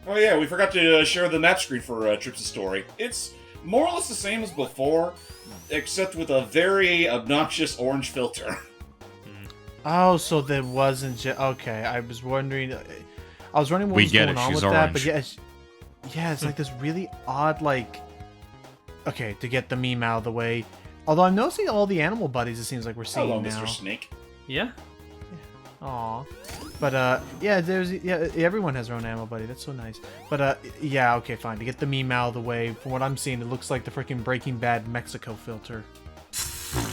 Oh yeah, we forgot to share the map screen for Trips' story. It's more or less the same as before, except with a very obnoxious orange filter. Oh, so there wasn't just... Okay, I was wondering what was going on with that, but yeah, it's like this really odd, like... Okay, to get the meme out of the way. Although I'm noticing all the animal buddies, it seems like we're seeing Hello, now. Mr. Snake. Yeah. Aw. But, yeah, everyone has their own animal buddy. That's so nice. But, yeah, okay, fine. To get the meme out of the way, from what I'm seeing, it looks like the freaking Breaking Bad Mexico filter.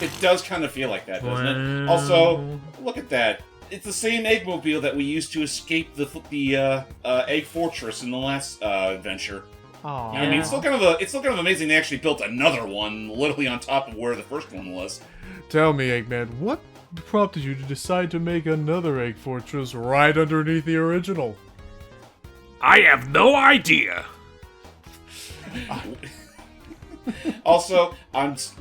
It does kind of feel like that, doesn't it? Also, look at that. It's the same Eggmobile that we used to escape the Egg Fortress in the last adventure. Aw. I mean, it's still kind of amazing they actually built another one, literally on top of where the first one was. Tell me, Eggman, what prompted you to decide to make another Egg Fortress right underneath the original? I have no idea. Also,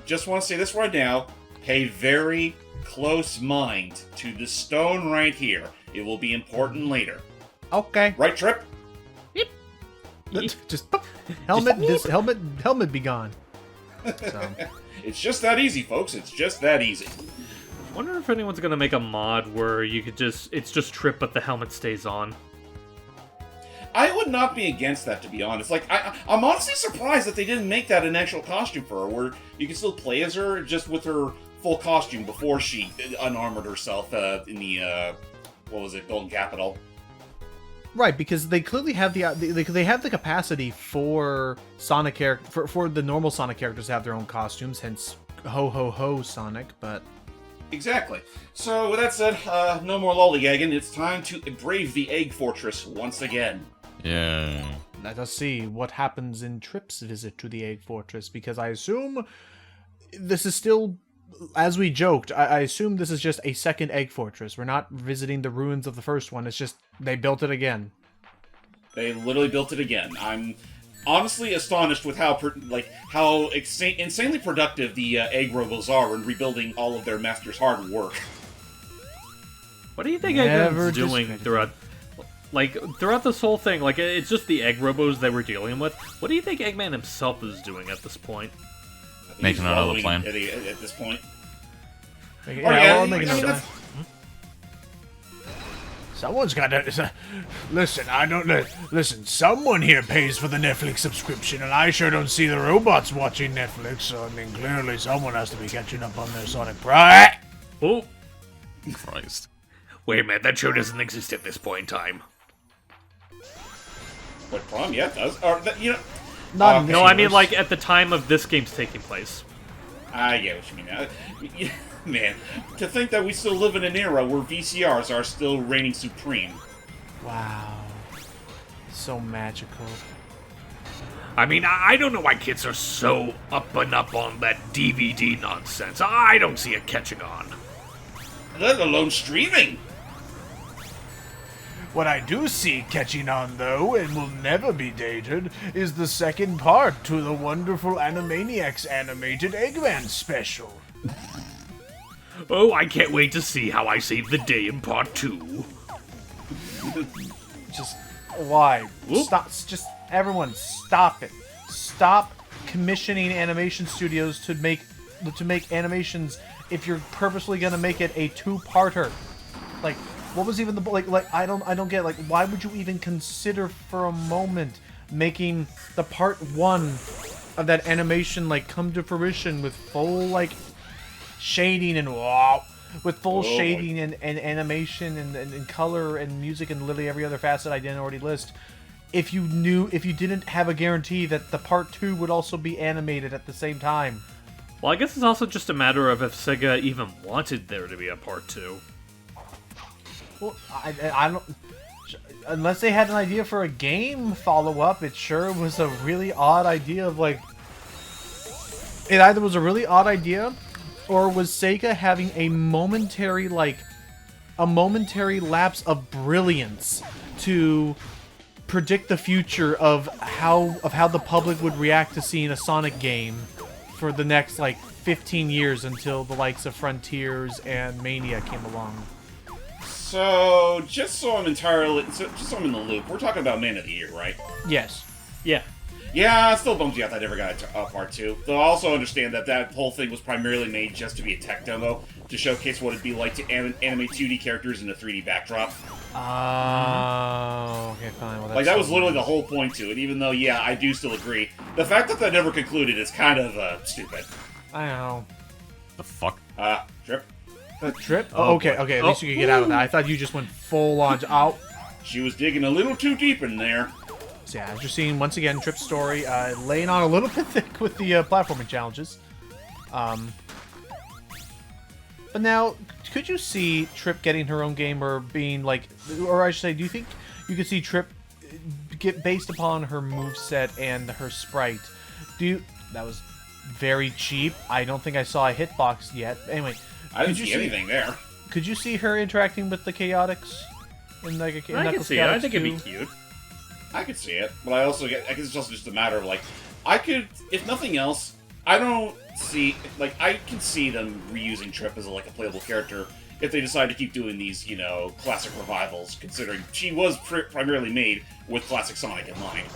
just want to say this right now. Pay very close mind to the stone right here. It will be important later. Okay. Right, Trip? Just helmet be gone. So. It's just that easy, folks. It's just that easy. I wonder if anyone's gonna make a mod where you could it's just Trip, but the helmet stays on. I would not be against that, to be honest. Like, I'm honestly surprised that they didn't make that an actual costume for her, where you can still play as her just with her full costume before she unarmored herself in the Golden Capital. Right, because they clearly have they have the capacity for Sonic for the normal Sonic characters to have their own costumes, hence ho ho ho Sonic, but exactly. So with that said, no more lollygagging. It's time to brave the Egg Fortress once again. Yeah. Let us see what happens in Trip's visit to the Egg Fortress, because I assume this is still, as we joked, I assume this is just a second Egg Fortress. We're not visiting the ruins of the first one. It's just they built it again. They literally built it again. I'm honestly astonished with how insanely productive the Egg Robots are in rebuilding all of their master's hard work. What do you think Eggman's doing throughout this whole thing? Like, it's just the Egg Robos they were dealing with. What do you think Eggman himself is doing at this point? Making another plan. At this point. Someone's got to... Listen, someone here pays for the Netflix subscription, and I sure don't see the robots watching Netflix, so, I mean, clearly someone has to be catching up on their Sonic Prime. Oh. Christ. Wait a minute, that show doesn't exist at this point in time. What, Prom? Yeah, it does. Or, No, I mean, like, at the time of this game's taking place. I get what you mean. Man, to think that we still live in an era where VCRs are still reigning supreme. Wow. So magical. I mean, I don't know why kids are so up and up on that DVD nonsense. I don't see it catching on. Let alone streaming. What I do see catching on, though, and will never be dated, is the second part to the wonderful Animaniacs animated Eggman special. Oh, I can't wait to see how I save the day in part 2. Just, why? Whoop. Stop, just, everyone, stop it. Stop commissioning animation studios to make animations if you're purposely gonna make it a two-parter. Like, what was even the, like, I don't get, like, why would you even consider for a moment making the part 1 of that animation, like, come to fruition with full, like, shading and shading and animation and color and music and literally every other facet I didn't already list. If you didn't have a guarantee that the part 2 would also be animated at the same time. Well, I guess it's also just a matter of if Sega even wanted there to be a part 2. Well, I don't... Unless they had an idea for a game follow-up, it sure was a really odd idea of, like... It either was a really odd idea, or was Sega having a momentary lapse of brilliance to predict the future of how the public would react to seeing a Sonic game for the next, like, 15 years until the likes of Frontiers and Mania came along. So, just so I'm in the loop, we're talking about Man of the Year, right? Yes. Yeah. Yeah, it still bums you out that I never got a part 2. Though I also understand that that whole thing was primarily made just to be a tech demo, to showcase what it'd be like to animate 2D characters in a 3D backdrop. Oh, okay, fine. Well, that's Like, that was so literally the nice. whole point to it, even though, yeah, I do still agree. The fact that that never concluded is kind of, stupid. I know. The fuck? Trip. The trip? Oh, Oh, okay, boy. okay. At least you could get out of that. I thought you just went full on. Oh. She was digging a little too deep in there. So yeah, as you're seeing, once again, Trip's story laying on a little bit thick with the platforming challenges. But now, could you see Trip getting her own game or being like, or I should say, do you think you could see Trip get based upon her moveset and her sprite? That was very cheap. I don't think I saw a hitbox yet. Anyway, I didn't see anything there. could you see her interacting with the Chaotix in like a I can Knuckles see it. I Chaotix think it'd be 2? cute. I could see it, but I guess it's also just a matter of, like, I could, if nothing else, I don't see, like, I can see them reusing Trip as, like, a playable character if they decide to keep doing these, you know, classic revivals, considering she was primarily made with classic Sonic in mind.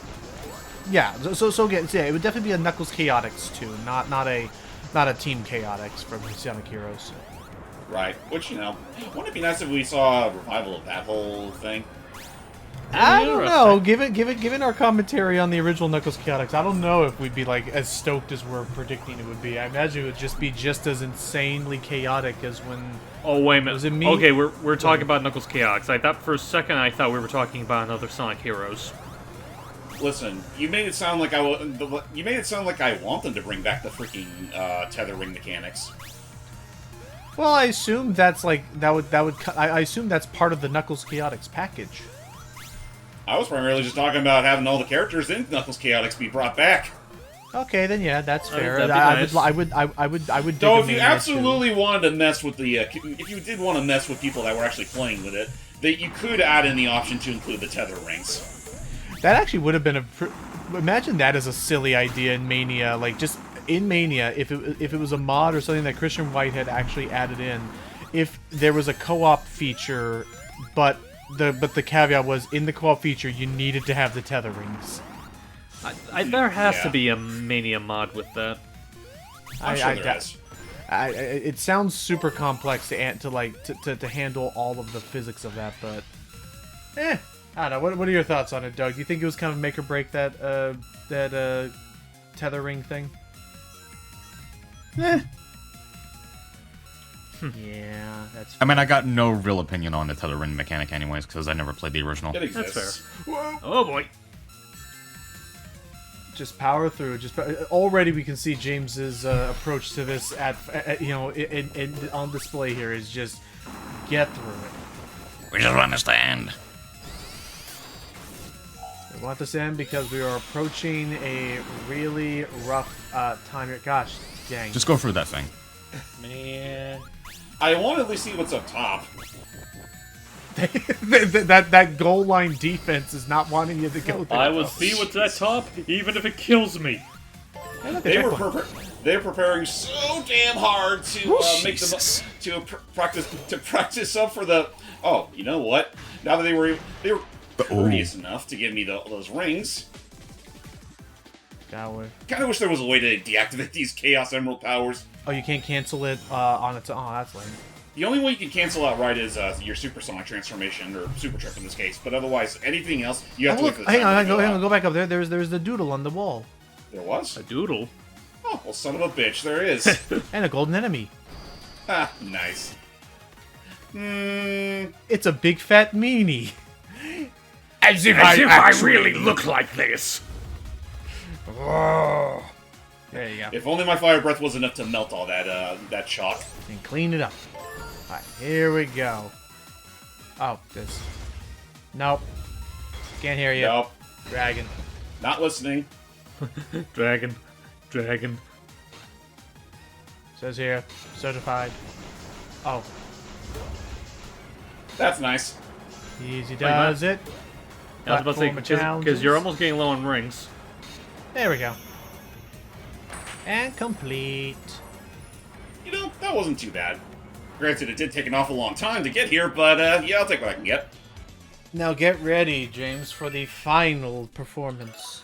Yeah, so again, yeah, it would definitely be a Knuckles Chaotix 2, not a Team Chaotix from Sonic Heroes. Right, which, you know, wouldn't it be nice if we saw a revival of that whole thing? I don't know. Given our commentary on the original Knuckles Chaotix, I don't know if we'd be like as stoked as we're predicting it would be. I imagine it would just be just as insanely chaotic as when. Oh wait a minute. Was it me? Okay, we're talking about Knuckles Chaotix. I thought for a second we were talking about another Sonic Heroes. Listen, you made it sound like I want them to bring back the freaking tether ring mechanics. Well, I assume that's like I assume that's part of the Knuckles Chaotix package. I was primarily just talking about having all the characters in Knuckles Chaotix be brought back. Okay, then yeah, that's fair. that'd be nice. I would. dig So a if you Mania absolutely wanted to mess with the, if you did want to mess with people that were actually playing with it, that you could add in the option to include the tether rings. 2. That actually would have been imagine that as a silly idea in Mania, like just in Mania, if it was a mod or something that Christian White had actually added in, if there was a co-op feature, but the caveat was in the co-op feature you needed to have the tether rings. There has Yeah. to be a Mania mod with that. I'm sure there is. It sounds super complex to handle all of the physics of that, but I don't know. What are your thoughts on it, Doug? Do you think it was kind of make or break that tether ring thing? Yeah, that's. I mean, I got no real opinion on the tether ring mechanic anyways, because I never played the original. It That's exists. fair. Oh boy. Just power through. Already we can see James's approach to this on display here is just get through it. We just want to stand. We want this end because we are approaching a really rough time here. Gosh, dang. Just go through that thing. Man. I want to at least see what's up top. that goal line defense is not wanting you to go there. I will see what's at top, even if it kills me. They were preparing so damn hard to make them practice up for the. Oh, you know what? Now that they were courteous enough to give me those rings. Kind Kind of wish there was a way to deactivate these Chaos Emerald powers. Oh, you can't cancel it on its own. Oh, that's lame. The only way you can cancel outright is your Supersonic transformation, or Super Trip in this case. But otherwise, anything else, you have to wait for the hang timer on, to go out. go back up there. There's the doodle on the wall. There was? A doodle. Oh, well, son of a bitch, there is. And a golden enemy. Ah, nice. It's a big fat meanie. As if I really look like this. There you go. If only my fire breath was enough to melt all that chalk. And clean it up. Alright, here we go. Oh, this. Nope. Can't hear you. Nope. Dragon. Not listening. Dragon. Says here, certified. Oh, That's nice. easy does it. I was about to say, Platform because challenges. you're almost getting low on rings. There we go. And complete. You know, that wasn't too bad. Granted, it did take an awful long time to get here, but yeah, I'll take what I can get. Now get ready, James, for the final performance.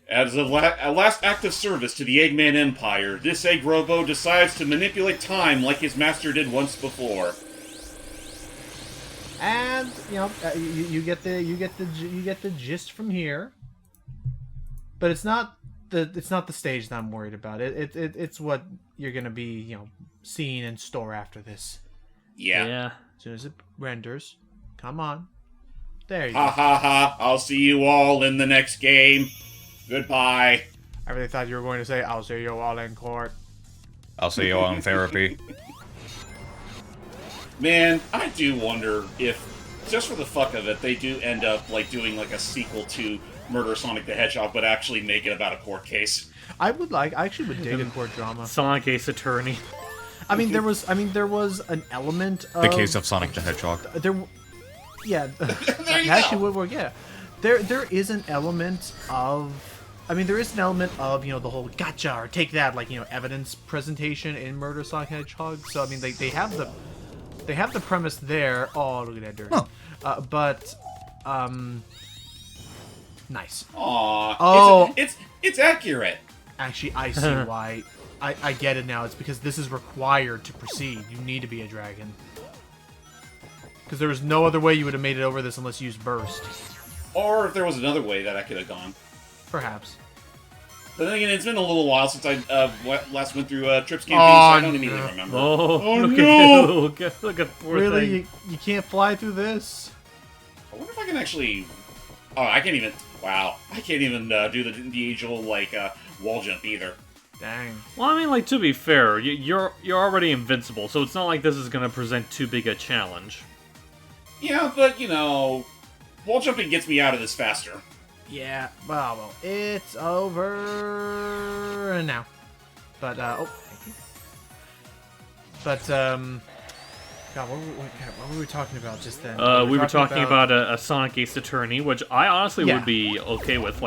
As a last act of service to the Eggman Empire, this Egg Robo decides to manipulate time like his master did once before. And you get the gist from here, but it's not the stage that I'm worried about. It's what you're gonna be seeing in store after this. Yeah. As soon as it renders, come on, there you Ha go. ha ha! I'll see you all in the next game. Goodbye. I really thought you were going to say, "I'll see you all in court." I'll see you all in therapy. Man, I do wonder if, just for the fuck of it, they do end up doing a sequel to Murder Sonic the Hedgehog, but actually make it about a court case. I actually would dig a court drama. Sonic Ace Attorney. I mean, there was an element of The case of Sonic the Hedgehog. Yeah, There you actually go. would work. Yeah, there is an element of. There is an element of the whole gotcha or take that evidence presentation in Murder Sonic Hedgehog. So they have the premise there. Oh, look at that dirt. Huh. But nice. Aw. Oh. It's accurate. Actually, I see why. I get it now. It's because this is required to proceed. You need to be a dragon. Because there was no other way you would have made it over this unless you used Burst. Or if there was another way that I could have gone. Perhaps. But then again, it's been a little while since I last went through Trips campaign, so Oh, I don't immediately no. remember. Oh, look no! at you. Look at poor Really? thing. You can't fly through this? I wonder if I can actually... Oh, I can't even... Wow. I can't even do the usual, wall jump either. Dang. Well, to be fair, you're already invincible, so it's not like this is gonna present too big a challenge. Yeah, but, wall jumping gets me out of this faster. Yeah, well, it's over now. But, thank you. But, God, what were we talking about just then? We were talking about a Sonic Ace Attorney, which I honestly would be okay with.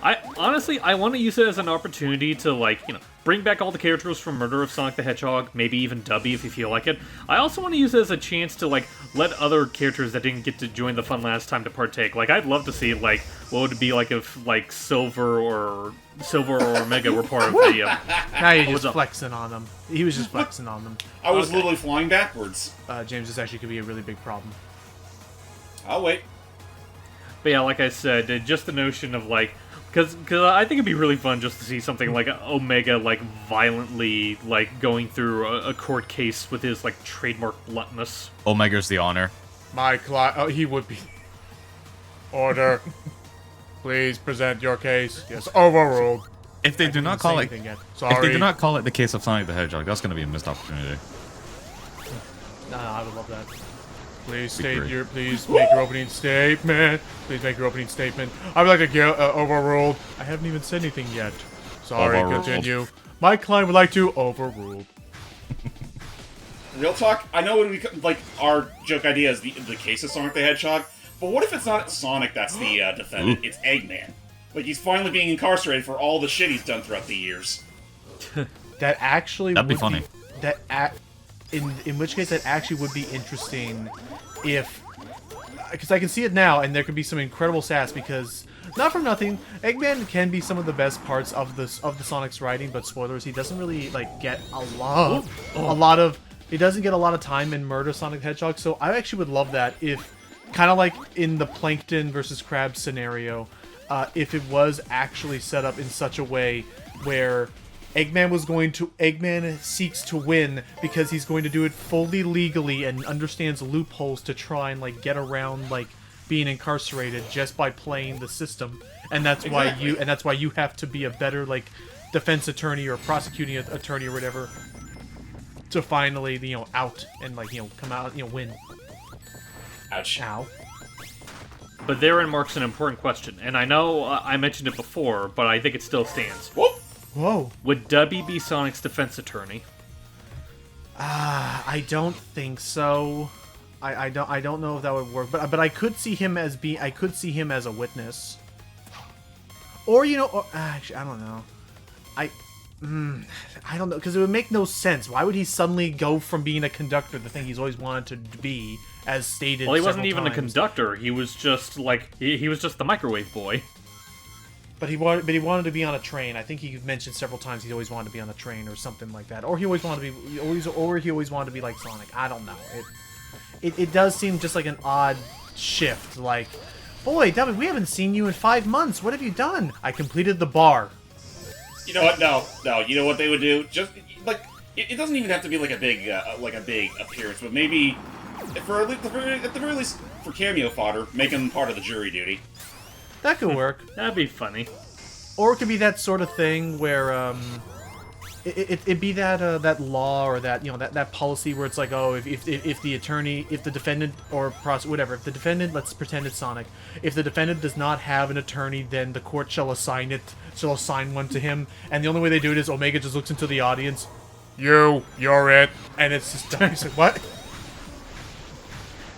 I want to use it as an opportunity to, bring back all the characters from Murder of Sonic the Hedgehog, maybe even Dubby if you feel like it. I also want to use it as a chance to, let other characters that didn't get to join the fun last time to partake. I'd love to see, what would it be like if, Silver or Omega were part of the, Now you're what's just up? flexing on them. He was just flexing on them. I was literally flying backwards. James, this actually could be a really big problem. I'll wait. But yeah, like I said, just the notion of, because I think it'd be really fun just to see something like Omega, violently, going through a court case with his, trademark bluntness. Omega's the honor. My client... Oh, he would be... Order. Please present your case. Yes, overruled. If they do not call it, Sorry. if they do not call it the case of Sonic the Hedgehog, that's going to be a missed opportunity. No, I would love that. Please Agree. please make your opening statement. Please make your opening statement. I would like to get overruled. I haven't even said anything yet. Sorry, Overruled. continue. My client would like to overrule. Real talk, I know our joke idea is the case of Sonic the Hedgehog, but what if it's not Sonic that's the defendant, it's Eggman? He's finally being incarcerated for all the shit he's done throughout the years. That actually That'd be would funny. In which case that actually would be interesting if, because I can see it now and there could be some incredible sass because not for nothing, Eggman can be some of the best parts of the Sonic's writing, but spoilers, he doesn't really get he doesn't get a lot of time in Murder Sonic the Hedgehog. So I actually would love that if, kind of like in the Plankton versus Krabs scenario, if it was actually set up in such a way where Eggman seeks to win because he's going to do it fully legally and understands loopholes to try and get around being incarcerated just by playing the system, and that's why you have to be a better defense attorney or prosecuting attorney or whatever to finally out and come out win. Ouch. Ow. But therein marks an important question, and I know I mentioned it before, but I think it still stands. Whoop! Whoa. Would Dubby be Sonic's defense attorney? I don't think so. I don't know if that would work, but I could see him as a witness. Or actually I don't know. I don't know, because it would make no sense. Why would he suddenly go from being a conductor, the thing he's always wanted to be, as stated Well, he wasn't several even a times? conductor. He was just like he was just the microwave boy. But he wanted to be on a train. I think he mentioned several times he always wanted to be on a train or something like that. Or he always wanted to be he always wanted to be like Sonic. I don't know. It does seem just like an odd shift. Like, boy, David, we haven't seen you in 5 months. What have you done? I completed the bar. You know what? No. You know what they would do? Just like it doesn't even have to be like a big appearance, but maybe at the very least for cameo fodder, make him part of the jury duty. That could work. That'd be funny. Or it could be that sort of thing where it'd be that law or that policy where it's like, oh, if the attorney, if the defendant or whatever, if the defendant, let's pretend it's Sonic, if the defendant does not have an attorney, then the court shall assign one to him, and the only way they do it is Omega just looks into the audience, you're it, and it's just he's like, what?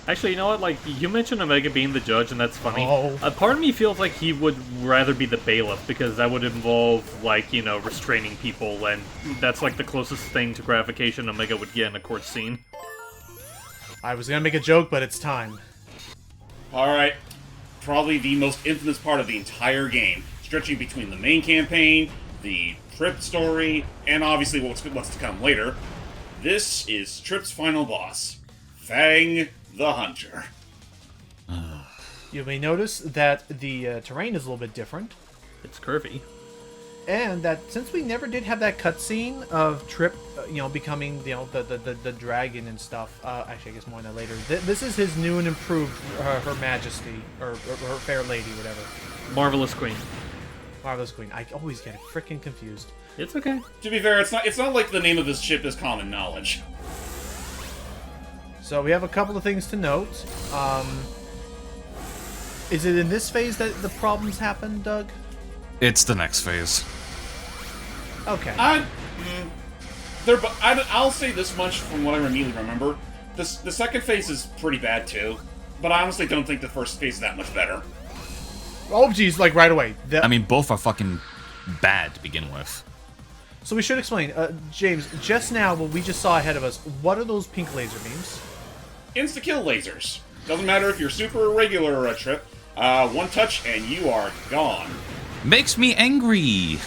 Actually, you know what? Like, you mentioned Omega being the judge, and that's funny. Oh. A part of me feels like he would rather be the bailiff, because that would involve, like, restraining people, and that's, like, the closest thing to gratification Omega would get in a court scene. I was gonna make a joke, but it's time. Alright. Probably the most infamous part of the entire game, stretching between the main campaign, the Trip story, and obviously what's to come later. This is Trip's final boss, Fang the Hunter. You may notice that the terrain is a little bit different, It's curvy. and that since we never did have that cutscene of Trip, becoming the dragon and stuff. Actually, I guess more on that later. This is his new and improved Her Majesty or Her Fair Lady, whatever. Marvelous Queen. Marvelous Queen. I always get it freaking confused. It's okay. To be fair, it's not like the name of his ship is common knowledge. So we have a couple of things to note. Is it in this phase that the problems happen, Doug? It's the next phase. Okay. I'll say this much from what I immediately remember. The second phase is pretty bad too, but I honestly don't think the first phase is that much better. Oh, geez, like right away. I mean, both are fucking bad to begin with. So we should explain. James, just now, what we just saw ahead of us, what are those pink laser beams? Insta-kill lasers. Doesn't matter if you're super or regular Trip. One touch and you are gone. Makes me angry.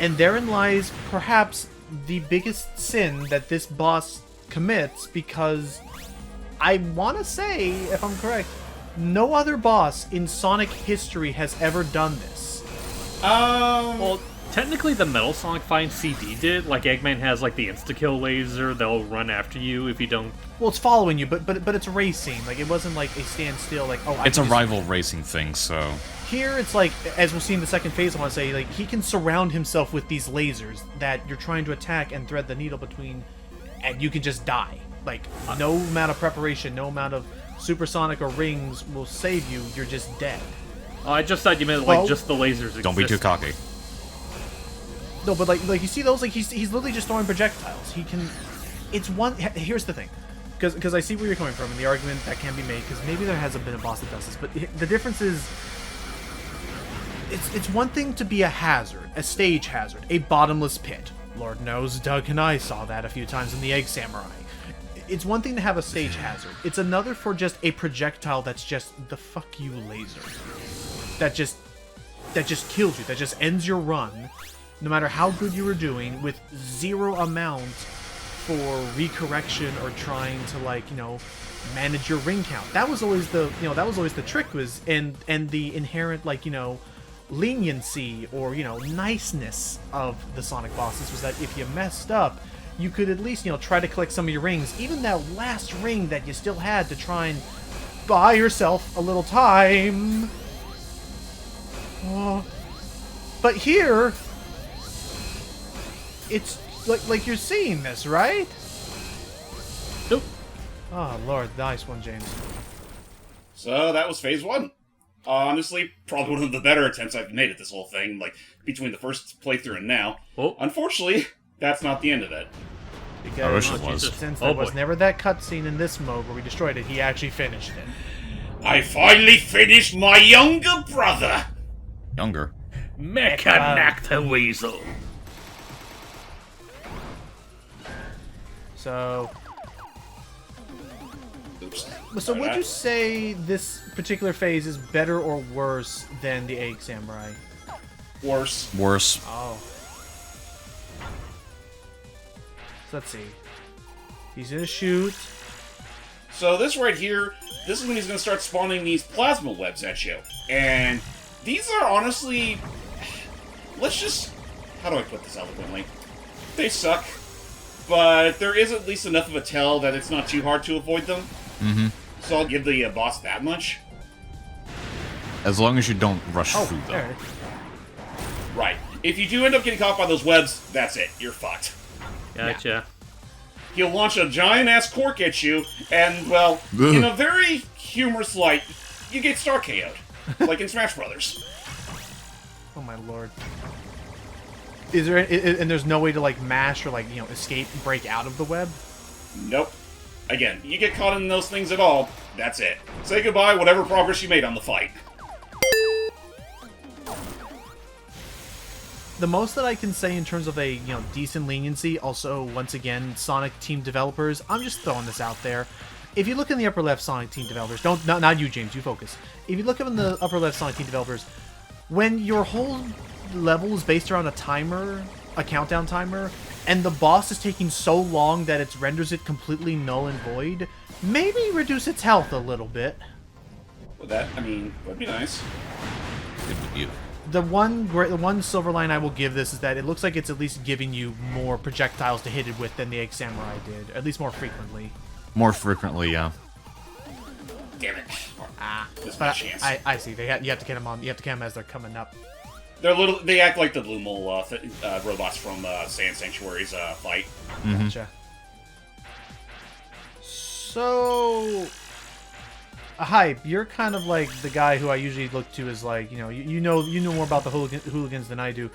And therein lies, perhaps, the biggest sin that this boss commits, because I want to say, if I'm correct, no other boss in Sonic history has ever done this. Well, technically the Metal Sonic Find CD did. Like, Eggman has, like, the insta-kill laser. They'll run after you if you don't... Well, it's following you, but it's racing. Like, it wasn't like a standstill, like, oh, It's a rival racing thing, so... Here, it's like, as we'll see in the second phase, I want to say, like, he can surround himself with these lasers that you're trying to attack and thread the needle between, and you can just die. Like, no amount of preparation, no amount of supersonic or rings will save you, you're just dead. Oh, I just thought you meant, like, just the lasers Don't be too cocky. No, but like you see those, like, he's literally just throwing projectiles. He can... It's one... Here's the thing. Because I see where you're coming from, and the argument that can be made, because maybe there hasn't been a boss that does this, but the difference is... It's one thing to be a hazard, a stage hazard, a bottomless pit. Lord knows Doug and I saw that a few times in the Egg Samurai. It's one thing to have a stage hazard. It's another for just a projectile that's just the fuck you laser. That just kills you, that just ends your run, no matter how good you were doing, with zero amount for recorrection or trying to, like, manage your ring count. That was always the trick, was and the inherent, like, leniency or niceness of the Sonic bosses was that if you messed up, you could at least try to collect some of your rings, even that last ring that you still had to try and buy yourself a little time. But here, it's like you're seeing this, right? Nope. Oh Lord, nice one, James. So that was phase one. Honestly, probably one of the better attempts I've made at this whole thing, like, between the first playthrough and now. Oh. Unfortunately, that's not the end of it. Because I wish it was. since Oh, there was boy. never that cutscene in this mode where we destroyed it, he actually finished it. I finally finished my younger brother! Younger. Mecha knock the weasel. So, Oops. so would you say this particular phase is better or worse than the Egg Samurai? Worse. Worse. Oh. So let's see. He's gonna shoot. So this right here, this is when he's going to start spawning these plasma webs at you. And these are honestly... Let's just... How do I put this eloquently? They suck. But there is at least enough of a tell that it's not too hard to avoid them. Mm-hmm. So I'll give the boss that much. As long as you don't rush Oh, through there them. it is. Right. If you do end up getting caught by those webs, that's it. You're fucked. Gotcha. He'll launch a giant-ass cork at you, and, well, in a very humorous light, you get Star KO'd. Like in Smash Brothers. Oh my lord. Is there and there's no way to like mash or like, you know, escape and break out of the web? Nope. Again, you get caught in those things at all, that's it. Say goodbye, whatever progress you made on the fight. The most that I can say in terms of a, you know, decent leniency, also, once again, Sonic team developers, I'm just throwing this out there. If you look in the upper left Sonic team developers, not you, James, you focus. If you look up in the upper left Sonic team developers, when your whole level is based around a timer, a countdown timer, and the boss is taking so long that it renders it completely null and void, maybe reduce its health a little bit. Well, that, I mean, would be nice. Good with you. The one silver line I will give this is that it looks like it's at least giving you more projectiles to hit it with than the Egg Samurai did, at least more frequently. More frequently, yeah. Damn it. This But chance. I see. You have to get them on. You have to get them as they're coming up. They act like the Blue Mole robots from Sand Sanctuary's fight. Gotcha. So, Hype, you're kind of like the guy who I usually look to as like, you know more about the hooligans than I do.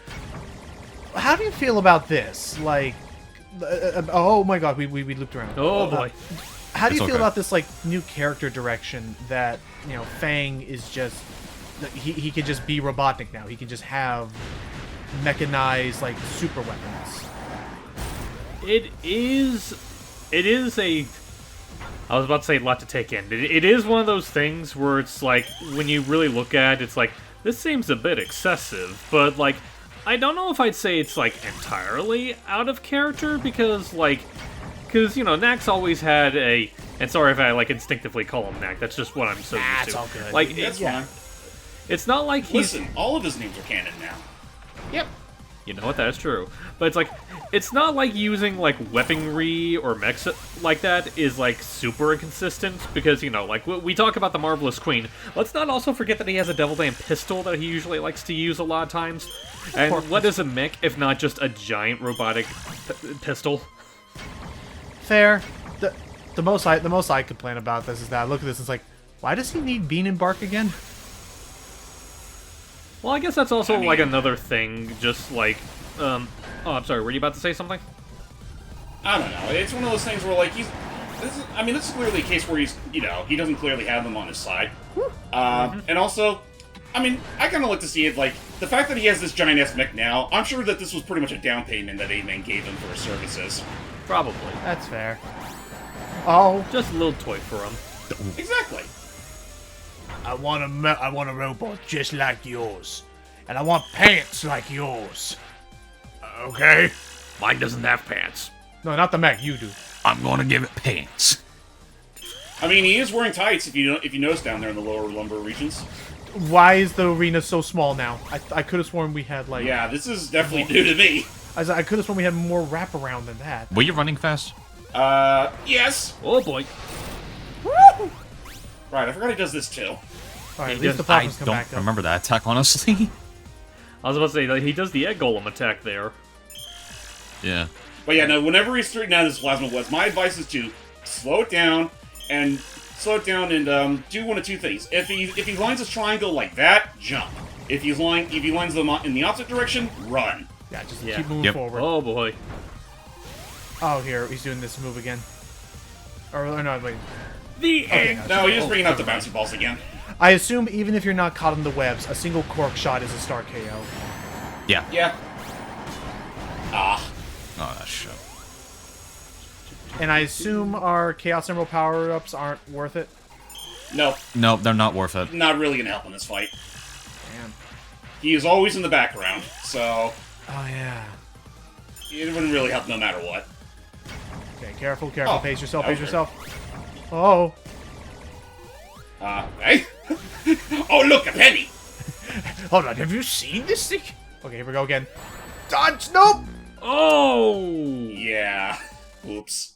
How do you feel about this? Like, oh my god, we looped around. Oh boy. How do you It's feel okay. about this like new character direction that, you know, Fang is just he can just be Robotnik now. He can just have mechanized like super weapons. It is a... I was about to say a lot to take in. It is one of those things where it's like, when you really look at it, it's like, this seems a bit excessive, but like, I don't know if I'd say it's like entirely out of character, because you know, Knack's always had a, and sorry if I like instinctively call him Knack, that's just what I'm so used It's to. all good. Like, That's fine. it's not like he's... Listen, all of his names are canon now. Yep. You know what? That's true. But it's like, it's not like using like weaponry or mechs like that is like super inconsistent, because, you know, like we talk about the Marvelous Queen. Let's not also forget that he has a Devil Damn pistol that he usually likes to use a lot of times. And what is a mech if not just a giant robotic pistol? Fair. The most I complain about this is that I look at this and it's like, why does he need Bean and Bark again? Well, I guess that's also like another thing, just like, oh, I'm sorry, were you about to say something? I don't know. It's one of those things where, like, this is clearly a case where he's, you know, he doesn't clearly have them on his side. And also, I mean, I kind of like to see it, like, the fact that he has this giant-ass mech now, I'm sure that this was pretty much a down payment that A-Man gave him for his services. Probably. That's fair. Oh, Just a little toy for him. Exactly. I want a robot just like yours, and I want pants like yours. Okay. Mine doesn't have pants. No, not the mech. You do. I'm gonna give it pants. I mean, he is wearing tights, if you notice down there in the lower lumbar regions. Why is the arena so small now? I could have sworn we had like. Yeah, this is definitely new to me. I could have sworn we had more wraparound than that. Were you running fast? Yes. Oh boy. Woo! Right, I forgot he does this too. Alright, at He least the does- I platforms come don't back up. remember that attack, honestly. I was about to say, like, he does the egg golem attack there. Yeah. But yeah, no, whenever he's straightening out his plasma webs, my advice is to slow it down and do one of two things. If he lines his triangle like that, jump. If he lines them in the opposite direction, run. Yeah, just Yeah. keep moving Yep. forward. Oh boy. Oh, here he's doing this move again. Or no, wait. The egg. No, he's bringing out the bouncy balls again. I assume even if you're not caught in the webs, a single cork shot is a star KO. Yeah. Yeah. Ah. Oh, that shit. And I assume our Chaos Emerald power-ups aren't worth it? No, No, they're not worth it. not really gonna help in this fight. Damn. He is always in the background, so Oh, yeah. it wouldn't really help no matter what. Okay, careful, careful. Oh, Pace yourself, that pace was yourself. Oh. Hey? Oh, look, a penny! Hold on, have you seen this thing? Okay, here we go again. Dodge! Nope! Oh! Yeah. Oops.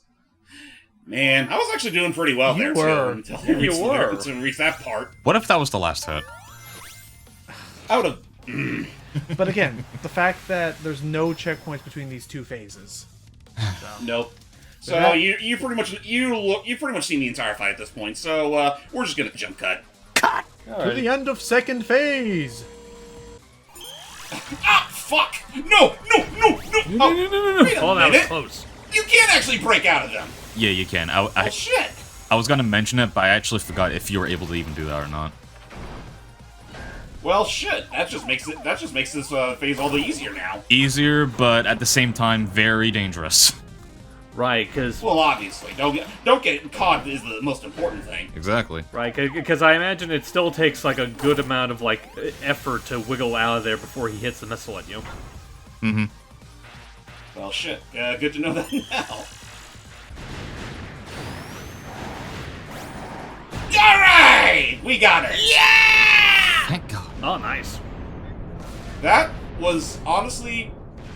Man, I was actually doing pretty well You there, were. too, until Yeah, you we were. reached, reached that part. What if that was the last hit? I would have... But again, the fact that there's no checkpoints between these two phases. Nope. So that- you pretty much you pretty much seen the entire fight at this point. So we're just gonna jump cut. To the end of second phase! Ah, fuck! No! No, Wait a Oh, that was minute. close. You can't actually break out of them. Yeah, you can. Oh shit! I was gonna mention it, but I actually forgot if you were able to even do that or not. Well, shit. That just makes this phase all the easier now. Easier, but at the same time, very dangerous. Right, because Well, obviously, don't get caught is the most important thing. Exactly. I imagine it still takes like a good amount of like effort to wiggle out of there before he hits the missile at you. Mm-hmm. Well, shit. Good to know that now. All right, we got it. Yeah! Thank God. Oh, nice. That was honestly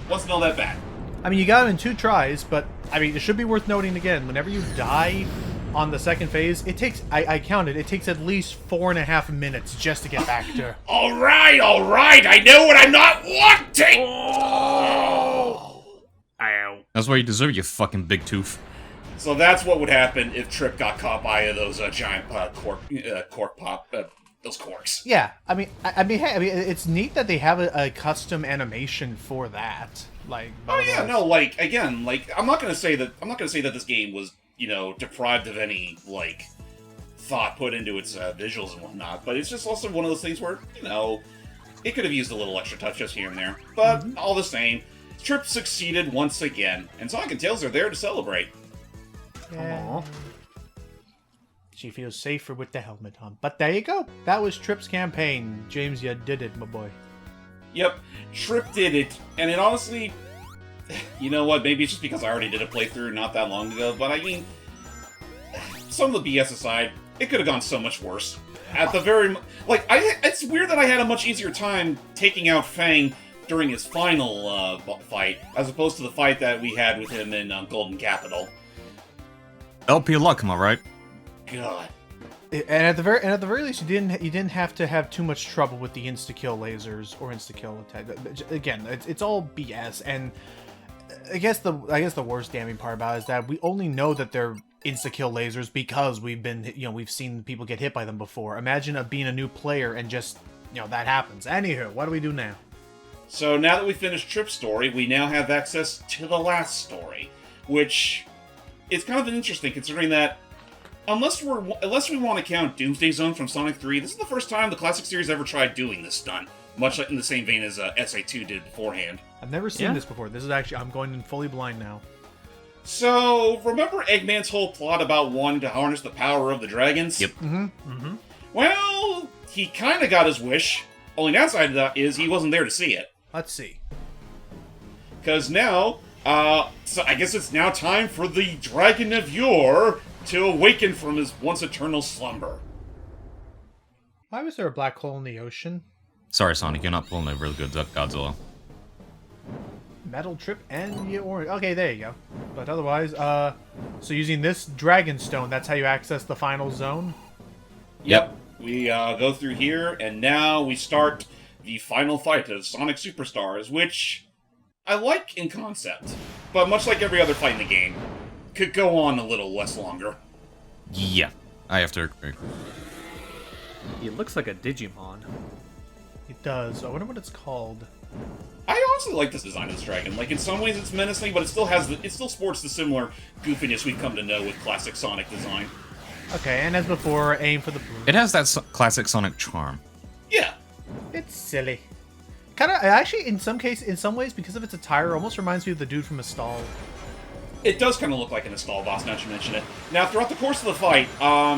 wasn't all that bad. I mean, you got it in 2 tries, but, I mean, it should be worth noting again, whenever you die on the second phase, it takes, I counted, it takes at least 4.5 minutes just to get back to... All right, I know what I'm not wanting! Ow. That's why you deserve your fucking big tooth. So that's what would happen if Trip got caught by those giant cork pop, those corks. Yeah, I mean, hey, it's neat that they have a custom animation for that. Like, Oh yeah, no, like again, like I'm not gonna say that this game was, deprived of any like thought put into its visuals and whatnot, but it's just also one of those things where it could have used a little extra touch just here and there. But all the same, Trip succeeded once again, and Sonic and Tails are there to celebrate. Yeah. She feels safer with the helmet on. But there you go. That was Trip's campaign. James, you did it, my boy. Yep, Trip did it, and it honestly, you know what? Maybe it's just because I already did a playthrough not that long ago. But I mean, some of the BS aside, it could have gone so much worse. At the very, it's weird that I had a much easier time taking out Fang during his final fight, as opposed to the fight that we had with him in Golden Capital. LP luck, am I right? God. And at the very least, you didn't have to have too much trouble with the insta-kill lasers or insta-kill attack. Again, it's all BS. And I guess the worst damning part about it is that we only know that they're insta-kill lasers because we've seen people get hit by them before. Imagine being a new player and just that happens. Anywho, what do we do now? So now that we finished Trip's story, we now have access to the last story, which is kind of interesting considering that unless we want to count Doomsday Zone from Sonic 3, this is the first time the classic series ever tried doing this stunt, much like in the same vein as SA2 did beforehand. I've never seen this before. This is actually, I'm going in fully blind now. So, remember Eggman's whole plot about wanting to harness the power of the dragons? Yep. Well, he kind of got his wish. Only downside of that is he wasn't there to see it. Let's see. Because now, so I guess it's now time for the Dragon of Yore to awaken from his once eternal slumber. Why was there a black hole in the ocean? Sorry, Sonic, you're not pulling a really good Godzilla. Metal Trip and the orange. Okay, there you go. But otherwise, so using this Dragon Stone, that's how you access the final zone? Yep. We go through here, and now we start the final fight of Sonic Superstars, which I like in concept, but much like every other fight in the game, could go on a little less longer. Yeah, I have to agree. He looks like a Digimon. It does. I wonder what it's called. I honestly like this design of this dragon. Like, in some ways it's menacing, but it still sports the similar goofiness we've come to know with classic Sonic design. Okay, and as before, aim for the blue. It has that classic Sonic charm. Yeah. It's silly. Kind of, actually, in some ways, because of its attire, almost reminds me of the dude from a stall. It does kind of look like an install boss, now that you mention it. Now, throughout the course of the fight,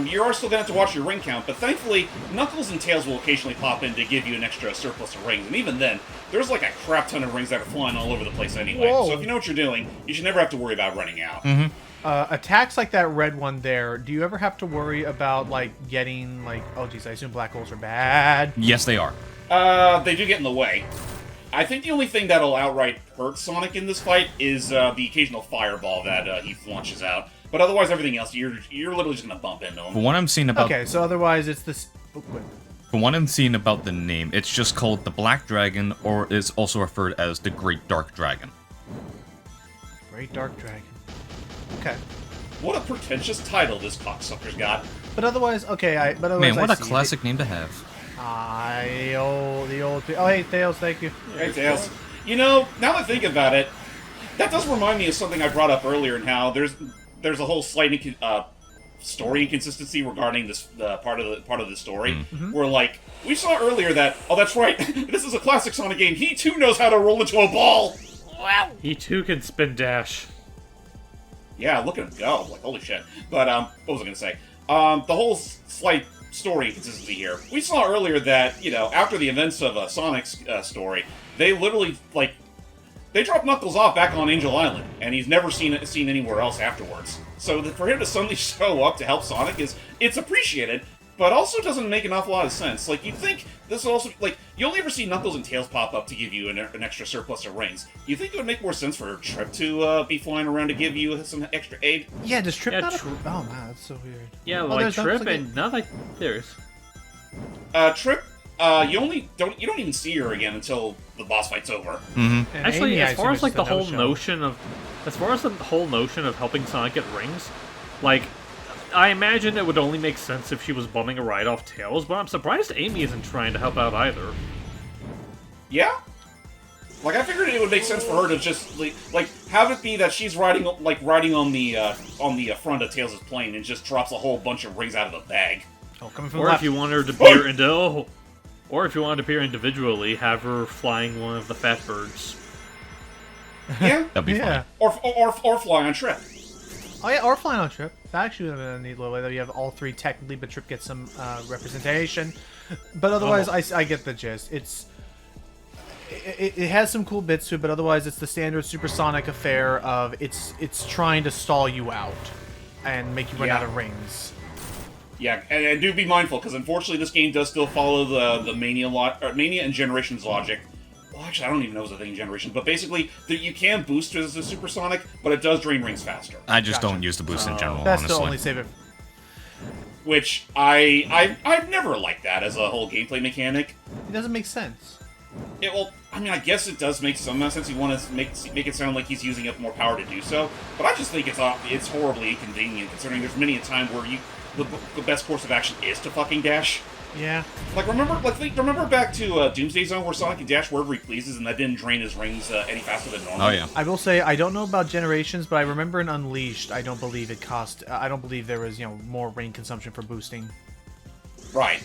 you are still going to have to watch your ring count, but thankfully, Knuckles and Tails will occasionally pop in to give you an extra surplus of rings, and even then, there's like a crap ton of rings that are flying all over the place anyway. Whoa. So if you know what you're doing, you should never have to worry about running out. Attacks like that red one there, do you ever have to worry about, like, getting, like... Oh, geez, I assume black holes are bad. Yes, they are. They do get in the way. I think the only thing that'll outright hurt Sonic in this fight is the occasional fireball that he launches out. But otherwise, everything else, you're literally just gonna bump into him. For what I'm seeing about Okay, so otherwise it's this... Oh, wait. For what I'm seeing about the name, it's just called the Black Dragon, or is also referred as the Great Dark Dragon. Great Dark Dragon. Okay. What a pretentious title this cocksucker's got. But otherwise, okay, but otherwise Man, what I a see. classic name to have. The old... Oh, hey, Tails, thank you. Hey, Tails. You know, now that I think about it, that does remind me of something I brought up earlier, and how there's a whole slight story inconsistency regarding this part of the story, where like we saw earlier that that's right, this is a classic Sonic game. He too knows how to roll into a ball. Wow. He too can spin dash. Yeah, look at him go! Like holy shit. But what was I gonna say? The whole slight story inconsistency here. We saw earlier that after the events of Sonic's story, they literally they dropped Knuckles off back on Angel Island, and he's never seen anywhere else afterwards. So for him to suddenly show up to help Sonic it's appreciated, but also doesn't make an awful lot of sense. Like you'd think this would also you only ever see Knuckles and Tails pop up to give you an extra surplus of rings. You think it would make more sense for Trip to be flying around to give you some extra aid? Yeah, does Trip Yeah, not... Tri- Oh, man, that's so weird. Yeah, Oh, like there's Trip, like and not like there's. Trip, you don't even see her again until the boss fight's over. And Actually, Amy, I as far assume, as is like the whole no-show. notion of, helping Sonic get rings, like, I imagine it would only make sense if she was bumming a ride off Tails, but I'm surprised Amy isn't trying to help out either. Yeah? Like, I figured it would make sense for her to just, have it be that she's riding on the front of Tails' plane and just drops a whole bunch of rings out of the bag. Oh, coming from Or the left. if you want her to appear or if you want to appear individually, have her flying one of the fat birds. Yeah? That'd be Yeah. fun. Or fly on Trip. Oh, yeah, or flying on Trip. That actually would have been a neat little way, though. You have all three technically, but Trip gets some representation. But otherwise, I get the gist. It has some cool bits to it, but otherwise it's the standard supersonic affair of it's trying to stall you out and make you run out of rings. Yeah, and do be mindful, because unfortunately this game does still follow the Mania and Generations logic. Well, actually, I don't even know if it's a thing in Generations, but basically, you can boost as a supersonic, but it does drain rings faster. I just don't use the boost in general, Best honestly. to only save it. Which, I've never liked that as a whole gameplay mechanic. It doesn't make sense. I guess it does make some sense. You want to make it sound like he's using up more power to do so, but I just think it's horribly inconvenient, considering there's many a time where the best course of action is to fucking dash. Yeah. Remember back to Doomsday Zone where Sonic can dash wherever he pleases, and that didn't drain his rings any faster than normal. Oh, yeah. I will say I don't know about Generations, but I remember in Unleashed, I don't believe there was more ring consumption for boosting. Right.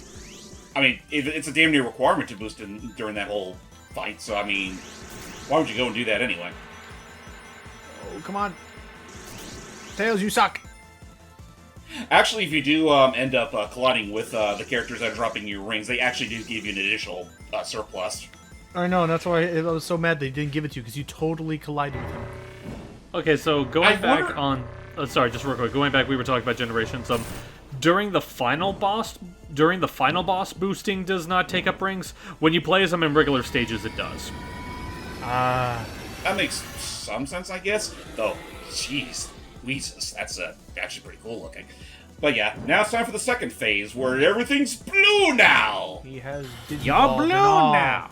I mean, it's a damn near requirement to boost during that whole fight. So I mean, why would you go and do that anyway? Oh, come on, Tails, you suck. Actually, if you do end up colliding with the characters that are dropping your rings, they actually do give you an additional surplus. I know, that's why I was so mad they didn't give it to you, because you totally collided with him. Okay, so going back on... sorry, just real quick. Going back, we were talking about Generations. During the final boss, boosting does not take up rings. When you play as them in regular stages, it does. That makes some sense, I guess. Though, jeez, Weezus, that's actually pretty cool looking. But yeah, now it's time for the second phase, where everything's blue now! He has You're Digivolve blue and all. now!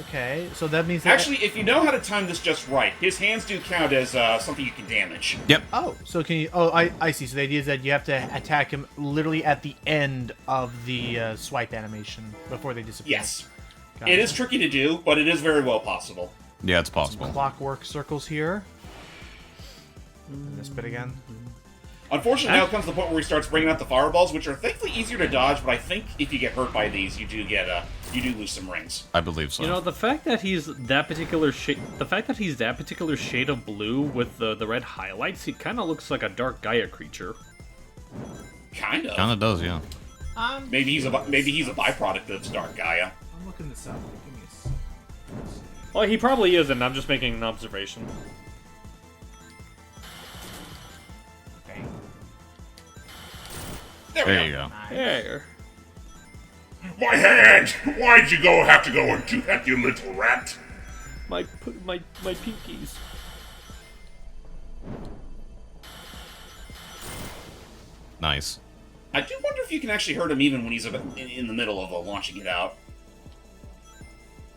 Okay, so that means that... Actually, if you know how to time this just right, his hands do count as something you can damage. Yep. Oh, so can you... Oh, I see. So the idea is that you have to attack him literally at the end of the swipe animation before they disappear. Yes. Got It is tricky to do, but it is very well possible. Yeah, it's possible. Clockwork circles here. This bit again. Unfortunately, now comes the point where he starts bringing out the fireballs, which are thankfully easier to dodge, but I think if you get hurt by these, you do lose some rings. I believe so. You know, the fact that he's that particular shade of blue with the red highlights, he kind of looks like a Dark Gaia creature. Kind of. Kind of does, yeah. Maybe he's a byproduct of Dark Gaia. I'm looking this up. Give me a second. Well, he probably isn't. I'm just making an observation. Okay. There you go. There. My hand! Why'd you have to go and do that, you little rat? My pinkies. Nice. I do wonder if you can actually hurt him even when he's in the middle of launching it out.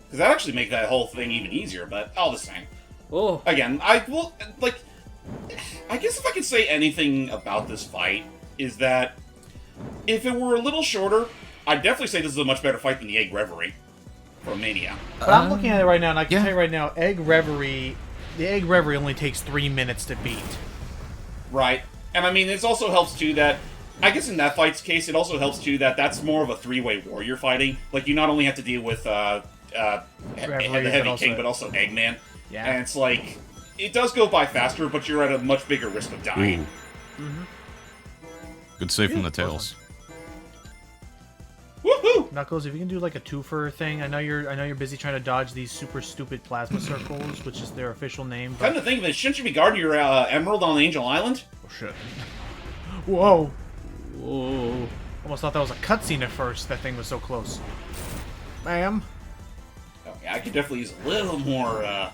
Because that actually make that whole thing even easier, but all the same. Oh. Again, I guess if I could say anything about this fight, is that if it were a little shorter, I'd definitely say this is a much better fight than the Egg Reverie from Mania. But I'm looking at it right now, and I can tell you right now, the Egg Reverie only takes 3 minutes to beat. Right. And I mean, it also helps too that, I guess in that fight's case, it also helps too that that's more of a three-way war you're fighting. Like, you not only have to deal with the Heavy King, but also Eggman. Yeah. And it's like, it does go by faster, but you're at a much bigger risk of dying. Mm-hmm. Good save from the tails. Woohoo! Knuckles, if you can do like a twofer thing, I know you're busy trying to dodge these super stupid plasma circles, which is their official name. But... Come to think of it, shouldn't you be guarding your Emerald on Angel Island? Oh shit! Whoa! Whoa. Almost thought that was a cutscene at first. That thing was so close. Ma'am. Okay, I could definitely use a little more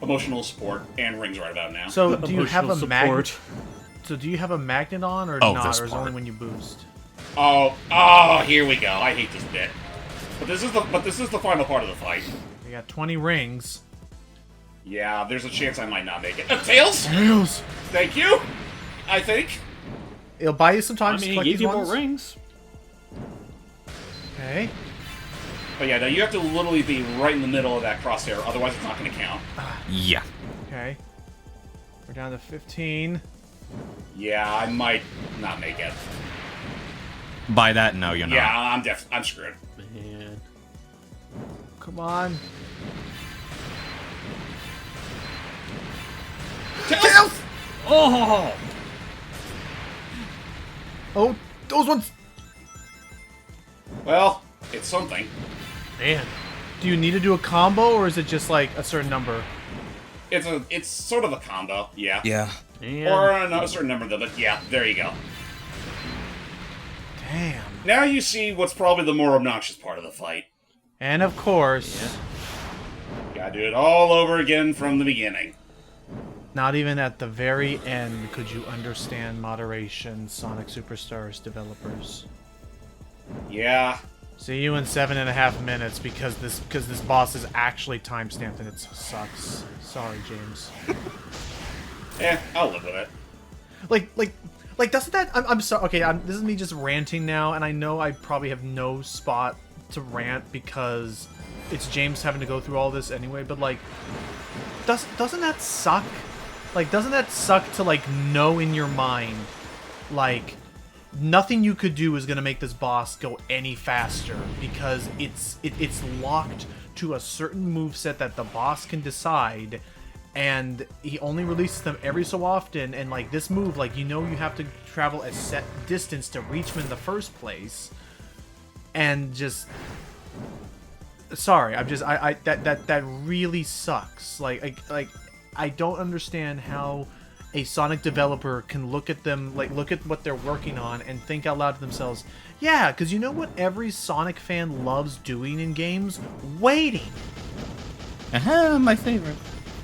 emotional support and rings right about now. So do you have a Emotional magnet? support. So do you have a magnet on or Oh, not, this or is it part. only when you boost? Oh, here we go. I hate this bit. But this is the final part of the fight. You got 20 rings. Yeah, there's a chance I might not make it. Tails! Tails. Thank you! I think. It'll buy you some time I to mean, he collect gave these you ones. more rings. Okay. But yeah, no, you have to literally be right in the middle of that crosshair, otherwise it's not going to count. Yeah. Okay. We're down to 15. Yeah, I might not make it. By that, no, you're not. Yeah, I'm screwed. Man. Come on. Tails! Oh! Oh, those ones. Well, it's something. Man. Do you need to do a combo, or is it just like a certain number? It's sort of a combo, yeah. Yeah. Man. Or not a certain number though, but yeah, there you go. Damn. Now you see what's probably the more obnoxious part of the fight. And of course, Gotta do it all over again from the beginning. not even at the very end could you understand moderation, Sonic Superstars developers. Yeah. See you in 7.5 minutes because this boss is actually timestamped and it sucks. Sorry, James. I'll live with it. Like doesn't that? I'm sorry. Okay, this is me just ranting now, and I know I probably have no spot to rant because it's James having to go through all this anyway. But like, doesn't that suck? Like, doesn't that suck to like know in your mind, like, nothing you could do is gonna make this boss go any faster because it's locked to a certain moveset that the boss can decide. And he only releases them every so often, and like this move, like you have to travel a set distance to reach him in the first place. And just sorry, that really sucks. Like I don't understand how a Sonic developer can look at what they're working on and think out loud to themselves, yeah, because you know what every Sonic fan loves doing in games? Waiting. My favorite.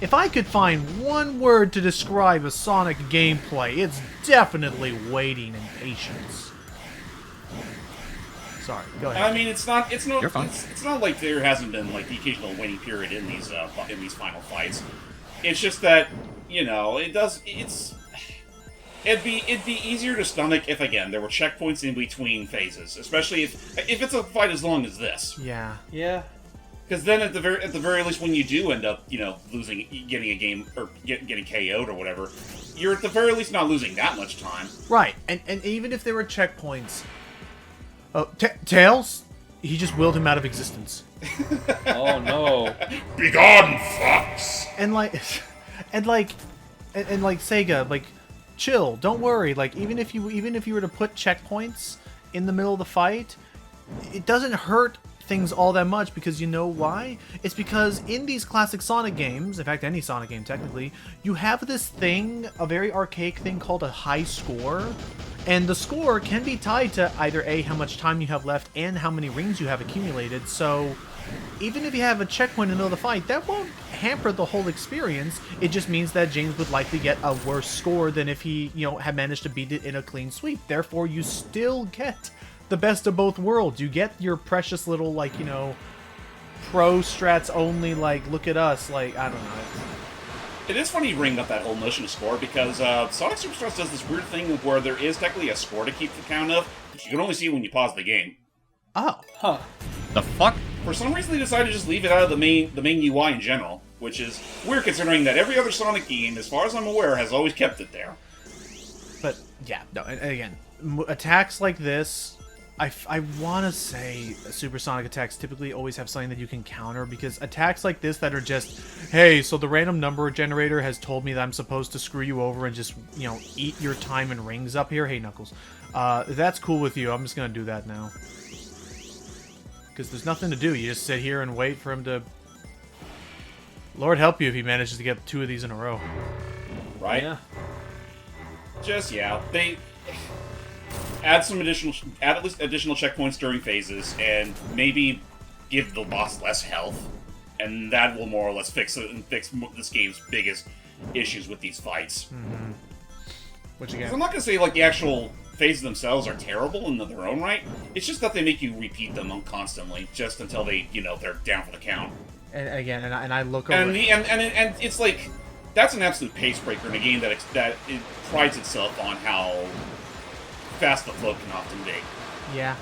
If I could find one word to describe a Sonic gameplay, it's definitely waiting and patience. Sorry, go ahead. I mean, it's not You're fine. it's not like there hasn't been like the occasional waiting period in these final fights. It's just that, you know, it'd be easier to stomach if again there were checkpoints in between phases, especially if it's a fight as long as this. Yeah. Yeah. Because then at the very least, when you do end up, losing, getting a game or getting KO'd or whatever, you're at the very least not losing that much time. Right, and even if there were checkpoints, Tails, he just willed him out of existence. Oh no. Begone, fox! And like Sega, like, chill, don't worry. Like, even if you were to put checkpoints in the middle of the fight, it doesn't hurt things all that much, because you know why? It's because in these classic Sonic games, in fact any Sonic game technically, you have this thing, a very archaic thing called a high score, and the score can be tied to either A, how much time you have left, and how many rings you have accumulated. So even if you have a checkpoint in the middle of the fight, that won't hamper the whole experience. It just means that James would likely get a worse score than if he, had managed to beat it in a clean sweep. Therefore, you still get the best of both worlds. You get your precious little, pro strats only, look at us, I don't know. It is funny you bring up that whole notion of score, because Sonic Superstars does this weird thing where there is technically a score to keep the count of, but you can only see it when you pause the game. Oh. Huh. The fuck? For some reason, they decided to just leave it out of the main UI in general, which is weird considering that every other Sonic game, as far as I'm aware, has always kept it there. But, yeah, no, and again, attacks like this, I want to say supersonic attacks typically always have something that you can counter, because attacks like this that are just, hey, so the random number generator has told me that I'm supposed to screw you over and just, eat your time and rings up here. Hey, Knuckles. That's cool with you. I'm just going to do that now. Because there's nothing to do. You just sit here and wait for him to... Lord help you if he manages to get 2 of these in a row. Right? Yeah. They add at least additional checkpoints during phases, and maybe give the boss less health, and that will more or less fix this game's biggest issues with these fights. Mm-hmm. Which again, 'cause I'm not gonna say the actual phases themselves are terrible in their own right. It's just that they make you repeat them constantly, just until they, they're down for the count. and again, and I look over... And it's that's an absolute pace breaker in a game that it prides itself on how fast the flow can often be. Yeah.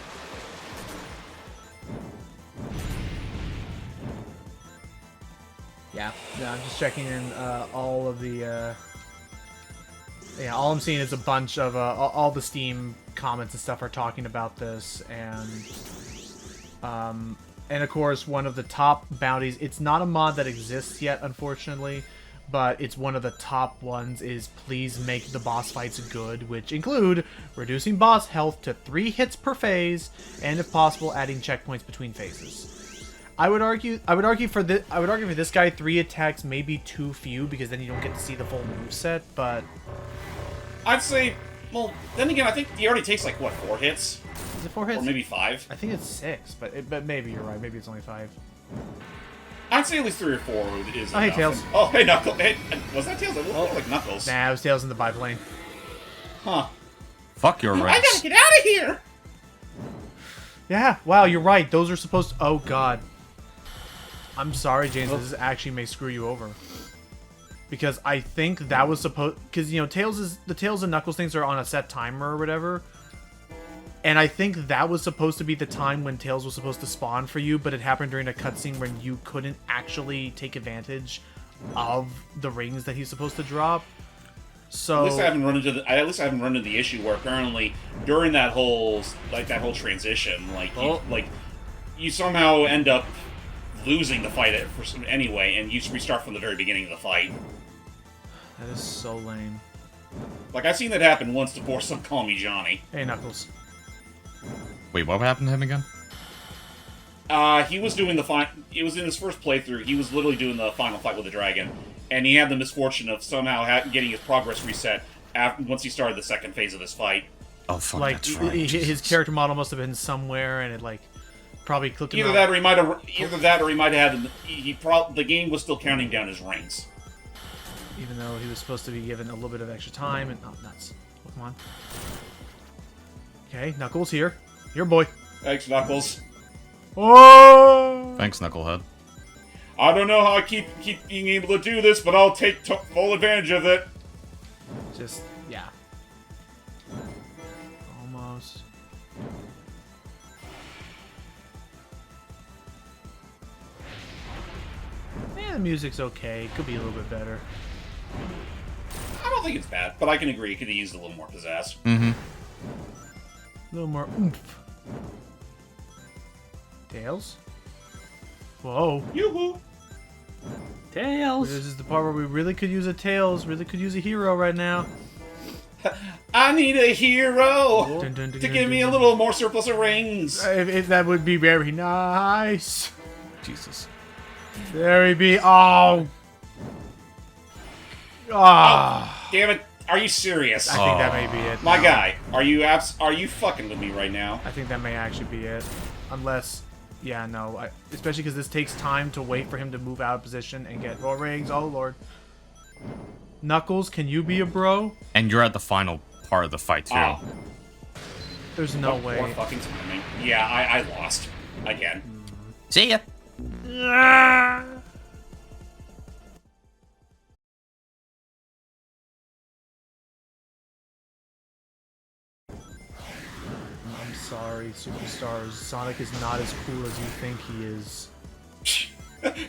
Yeah, I'm just checking in all of the... Yeah, all I'm seeing is a bunch of... all the Steam comments and stuff are talking about this, and of course, one of the top bounties... It's not a mod that exists yet, unfortunately, but it's one of the top ones is please make the boss fights good, which include reducing boss health to 3 hits per phase, and if possible, adding checkpoints between phases. I would argue for this guy, 3 attacks may be too few, because then you don't get to see the full moveset, but... I'd say, well, then again, I think he already takes 4 hits? Is it 4 hits? Or maybe 5? I think it's 6, but maybe you're right, maybe it's only 5. I'd say at least 3 or 4 is Oh, hey, enough. Tails. Oh, hey, Knuckles. Hey, was that Tails? It looked like Knuckles. Nah, it was Tails in the biplane. Huh. Fuck your I rights. gotta get out of here! Yeah, wow, you're right. Those are supposed to... Oh, God. I'm sorry, James. This actually may screw you over. Because I think that was supposed... Because, the Tails and Knuckles things are on a set timer or whatever. And I think that was supposed to be the time when Tails was supposed to spawn for you, but it happened during a cutscene when you couldn't actually take advantage of the rings that he's supposed to drop. So... At least I haven't run into the issue where apparently during that whole transition, you somehow end up losing the fight anyway, and you restart from the very beginning of the fight. That is so lame. I've seen that happen once to force some Call Me Johnny. Hey, Knuckles. Wait, what happened to him again? He was doing it was in his first playthrough, he was literally doing the final fight with the dragon, and he had the misfortune of somehow getting his progress reset once he started the second phase of this fight. Oh, fuck, that's right. His Jesus. character model must have been somewhere, and it, probably clicked him Either out. that, or he might have had the game was still counting down his rings. Even though he was supposed to be given a little bit of extra time, and... Oh, nuts. Oh, come on. Okay, Knuckles here. Here, boy. Thanks, Knuckles. Oh! Thanks, Knucklehead. I don't know how I keep being able to do this, but I'll take full advantage of it. Just, yeah. Almost. music's okay. It could be a little bit better. I don't think it's bad, but I can agree it could have used a little more pizzazz. A little more oomph. Tails? Whoa. Yoo-hoo! Tails. This is the part where we really could use a Tails, really could use a hero right now. I need a hero Dun, dun, dun, to dun, give me a dun, little more surplus of rings. If that would be very nice. Jesus. There he be. Oh. Ah. Damn it! Are you serious? I think that may be it. My now. guy, are you fucking with me right now? I think that may actually be it. Unless, yeah, no. Especially because this takes time to wait for him to move out of position and get more rings. Oh, Lord. Knuckles, can you be a bro? And you're at the final part of the fight, too. Oh. There's no More way. fucking timing. Yeah, I lost. Again. See ya. I'm sorry, superstars. Sonic is not as cool as you think he is.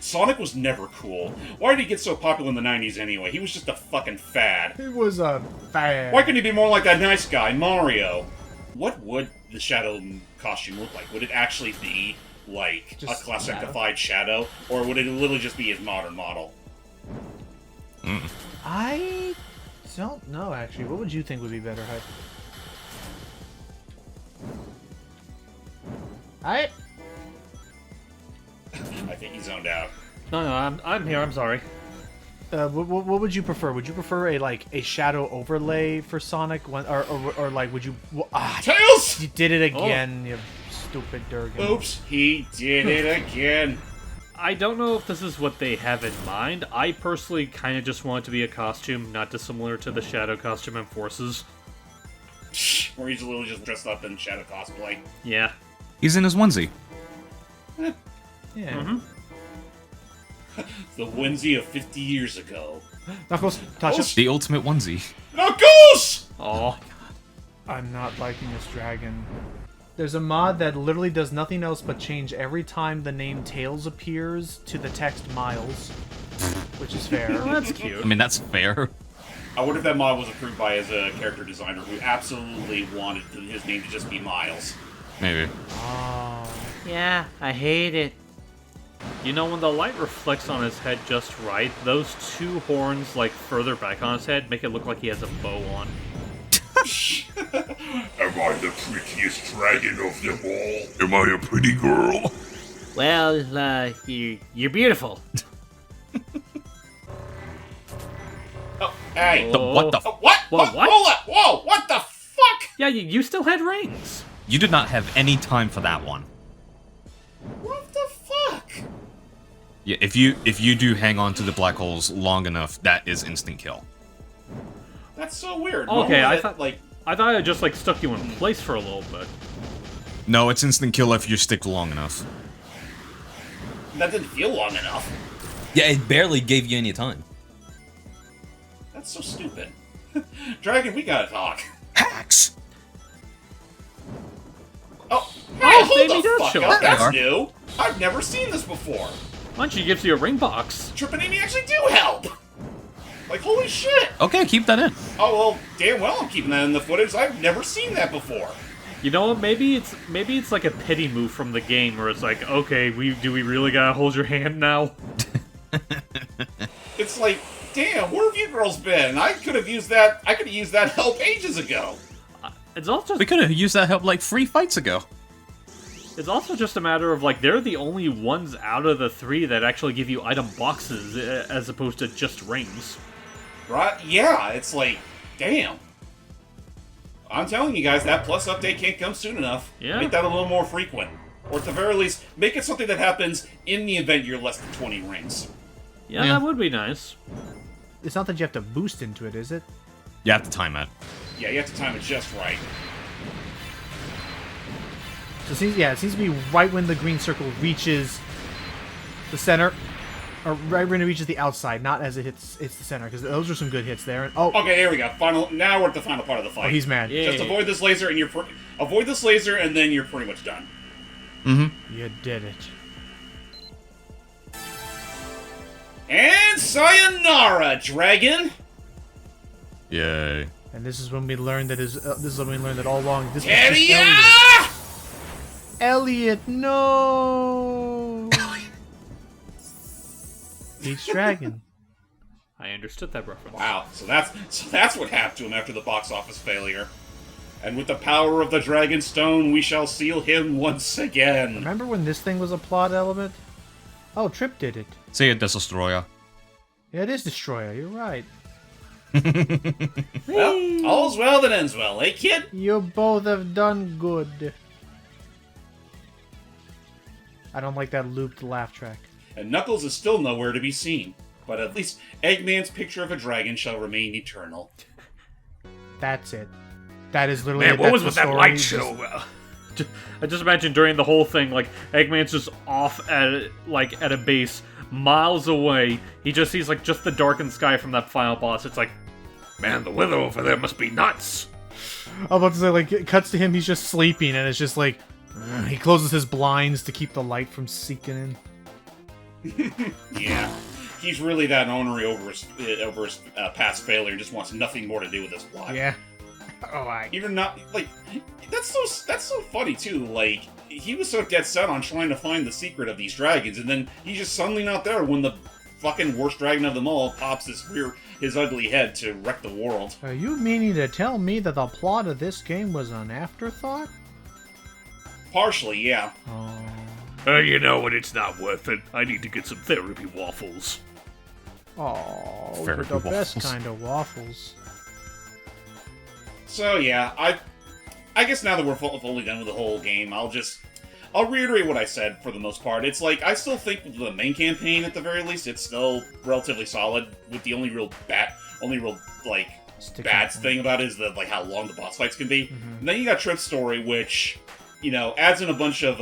Sonic was never cool. Why did he get so popular in the 90s anyway? He was just a fucking fad. It was a fad. Why couldn't he be more like that nice guy, Mario? What would the Shadow costume look like? Would it actually be like Just a classified Shadow? Or would it literally just be his modern model? I don't know, actually. What would you think would be better, Hype? I think he zoned out. No, I'm here. I'm sorry. what would you prefer? Would you prefer a shadow overlay for Sonic, or like would you? Tails! You did it again, you stupid Durgan. Oops, he did it again. I don't know if this is what they have in mind. I personally kind of just want it to be a costume, not dissimilar to the Shadow costume in Forces. Where he's literally just dressed up in Shadow cosplay. Yeah. He's in his onesie. Yeah. The onesie of 50 years ago. Knuckles, touch it. The ultimate onesie. Knuckles! Oh. I'm not liking this dragon. There's a mod that literally does nothing else but change every time the name Tails appears to the text Miles, which is fair. Well, that's cute. I mean, that's fair. I wonder if that mod was approved by his character designer who absolutely wanted his name to just be Miles. Maybe. Oh. Yeah, I hate it. You know, when the light reflects on his head just right, those two horns, further back on his head, make it look like he has a bow on. Am I the prettiest dragon of them all? Am I a pretty girl? Well, you're beautiful. Oh, hey. What the? What? Whoa, What? what? Hold up. Whoa, what the fuck? Yeah, you still had rings. You did not have any time for that one. What the fuck? Yeah, if you do hang on to the black holes long enough, that is instant kill. That's so weird. Okay, Normally I that, thought I thought it just stuck you in place for a little bit. No, it's instant kill if you stick long enough. that didn't feel long enough. Yeah, it barely gave you any time. That's so stupid. Dragon, we gotta talk. Hacks! Oh, Baby hold the does fuck show up. up. That's There. new. I've never seen this before. Why don't you gives you a ring box? Trip and Amy actually do help. Like, holy shit. Okay, keep that in. Oh, well, damn well I'm keeping that in the footage. I've never seen that before. You know what? Maybe it's like a pity move from the game where it's like, okay, do we really gotta hold your hand now? It's like, damn, where have you girls been? I could have used that help ages ago. It's also We could have used that help 3 fights ago. It's also just a matter of they're the only ones out of the 3 that actually give you item boxes as opposed to just rings. Right? Yeah, it's like, damn. I'm telling you guys, that Plus update can't come soon enough. Yeah. Make that a little more frequent. Or at the very least, make it something that happens in the event you're less than 20 rings. Yeah, Yeah. that would be nice. It's not that you have to boost into it, is it? You have to time it. Yeah, you have to time it just right. So it seems to be right when the green circle reaches the center, or right when it reaches the outside, not as it hits the center, because those are some good hits there. And Okay, here we go. Now we're at the final part of the fight. oh, he's mad. Yeah. Just avoid this laser, and avoid this laser, and then you're pretty much done. You did it. And sayonara, dragon! Yay. And this is when we learned that all along this was Giddy just up! Elliot, no! Pete's dragon. I understood that reference. Wow, so that's what happened to him after the box office failure. And with the power of the Dragon Stone, we shall seal him once again. Remember when this thing was a plot element? Oh, Trip did it. Say it, Destroyer. Yeah, it is Destroyer, you're right. Well, all's well that ends well, eh, kid? You both have done good. I don't like that looped laugh track. And Knuckles is still nowhere to be seen. But at least Eggman's picture of a dragon shall remain eternal. That's it. That is literally Man, it. what That's was the with that story. light show? I just imagine during the whole thing, like, Eggman's just off at a base miles away. He just sees, like, just the darkened sky from that final boss. It's like, man, the weather over there must be nuts. I was about to say, like, it cuts to him, he's just sleeping, and it's just like, he closes his blinds to keep the light from seeking in. Yeah. He's really that ornery over his past failure and just wants nothing more to do with this plot. Yeah. Oh, Even not, like, that's so funny, too. Like, he was so dead set on trying to find the secret of these dragons, and then he's just suddenly not there when the fucking worst dragon of them all pops his ugly head to wreck the world. Are you meaning to tell me that the plot of this game was an afterthought? Partially, yeah. Oh. You know what? It's not worth it. I need to get some therapy waffles. Oh, Very the best waffles. kind of waffles. So, yeah, I guess now that we're fully done with the whole game, I'll reiterate what I said for the most part. It's like, I still think the main campaign, at the very least, it's still relatively solid, with the only real bad thing about it is how long the boss fights can be. Mm-hmm. And then you got Trip's story, which, adds in a bunch of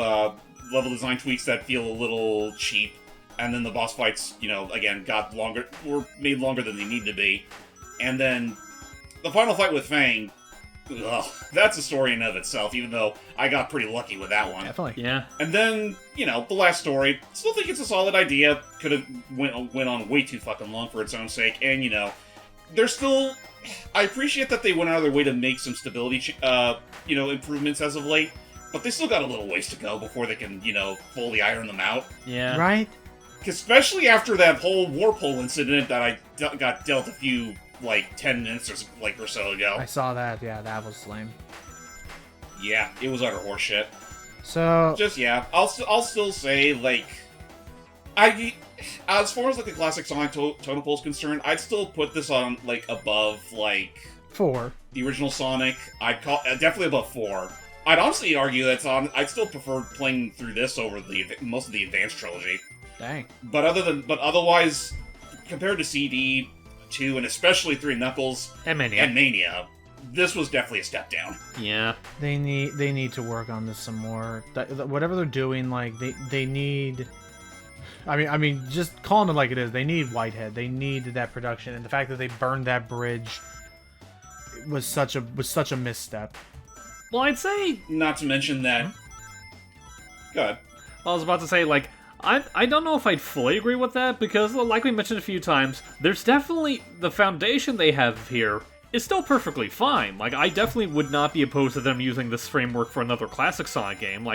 level design tweaks that feel a little cheap, and then the boss fights, again, were made longer than they needed to be. And then the final fight with Fang, that's a story in and of itself, even though I got pretty lucky with that one. Definitely. Yeah. And then, the last story, still think it's a solid idea. Could have went on way too fucking long for its own sake. And, there's still... I appreciate that they went out of their way to make some stability, improvements as of late. But they still got a little ways to go before they can, fully iron them out. Yeah. Right? Especially after that whole Warpole incident that I got dealt a few, 10 minutes or so ago. I saw that. Yeah, that was lame. Yeah, it was utter horseshit. So, Just, yeah, I'll still say, as far as, the classic Sonic totem pole is concerned, I'd still put this on, above, 4. the original Sonic. I'd call definitely above 4. I'd honestly argue I'd still prefer playing through this over most of the Advanced trilogy. Dang. But otherwise, compared to CD 2 and especially 3 Knuckles And Mania. and Mania, this was definitely a step down. Yeah. They need to work on this some more. Whatever they're doing, they need. I mean, just calling it like it is. They need Whitehead. They need that production, and the fact that they burned that bridge was such a misstep. Well, I'd say... Not to mention that. Go ahead. I was about to say, I don't know if I'd fully agree with that, because, like we mentioned a few times, there's definitely... The foundation they have here is still perfectly fine. I definitely would not be opposed to them using this framework for another classic Sonic game.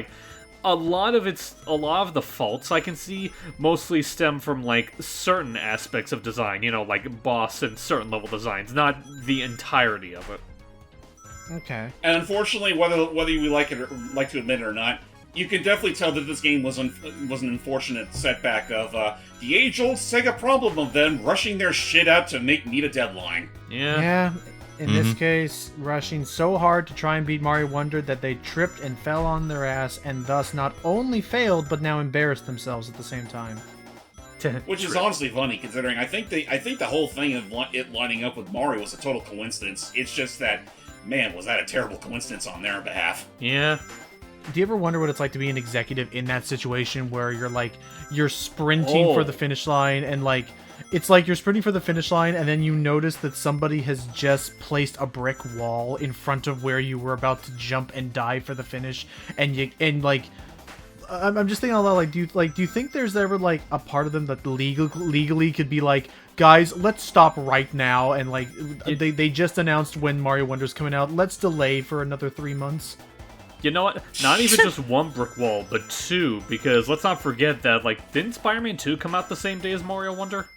A lot of the faults I can see mostly stem from, certain aspects of design, boss and certain level designs, not the entirety of it. Okay. And unfortunately, whether we like to admit it or not, you can definitely tell that this game was an unfortunate setback of the age-old Sega problem of them rushing their shit out to meet a deadline. Yeah. In this case, rushing so hard to try and beat Mario Wonder that they tripped and fell on their ass, and thus not only failed but now embarrassed themselves at the same time. Which is honestly funny, considering I think the whole thing of it lining up with Mario was a total coincidence. It's just that, man, was that a terrible coincidence on their behalf. Yeah. Do you ever wonder what it's like to be an executive in that situation where you're sprinting for the finish line and it's like you're sprinting for the finish line and then you notice that somebody has just placed a brick wall in front of where you were about to jump and dive for the finish, and I'm just thinking a lot. Like, do you think there's ever like a part of them that legally could be like, guys, let's stop right now, and like they just announced when Mario Wonder's coming out. Let's delay for another 3 months. You know what? Not even just one brick wall, but two, because let's not forget that, like, didn't Spider-Man 2 come out the same day as Mario Wonder?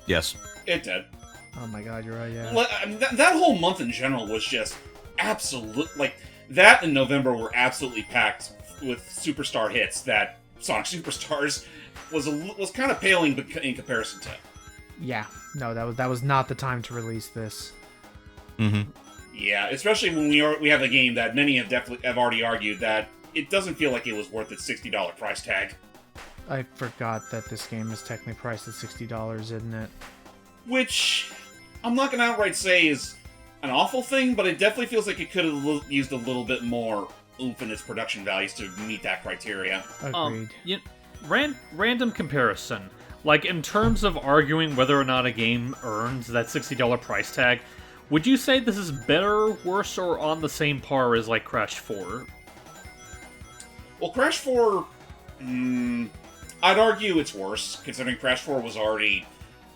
Yes. It did. Oh my god, you're right. Yeah. That whole month in general was just absolute. Like that and November were absolutely packed with superstar hits that Sonic Superstars was kind of paling in comparison to. Yeah. No, that was not the time to release this. Mm-hmm. Yeah, especially when we have a game that many have already argued that it doesn't feel like it was worth its $60 price tag. I forgot that this game is technically priced at $60, isn't it? Which I'm not gonna outright say is an awful thing, but it definitely feels like it could have used a little bit more oomph in its production values to meet that criteria. Agreed. Random comparison. Like, in terms of arguing whether or not a game earns that $60 price tag, would you say this is better, worse, or on the same par as, like, Crash 4? Well, Crash 4, I'd argue it's worse, considering Crash 4 was already,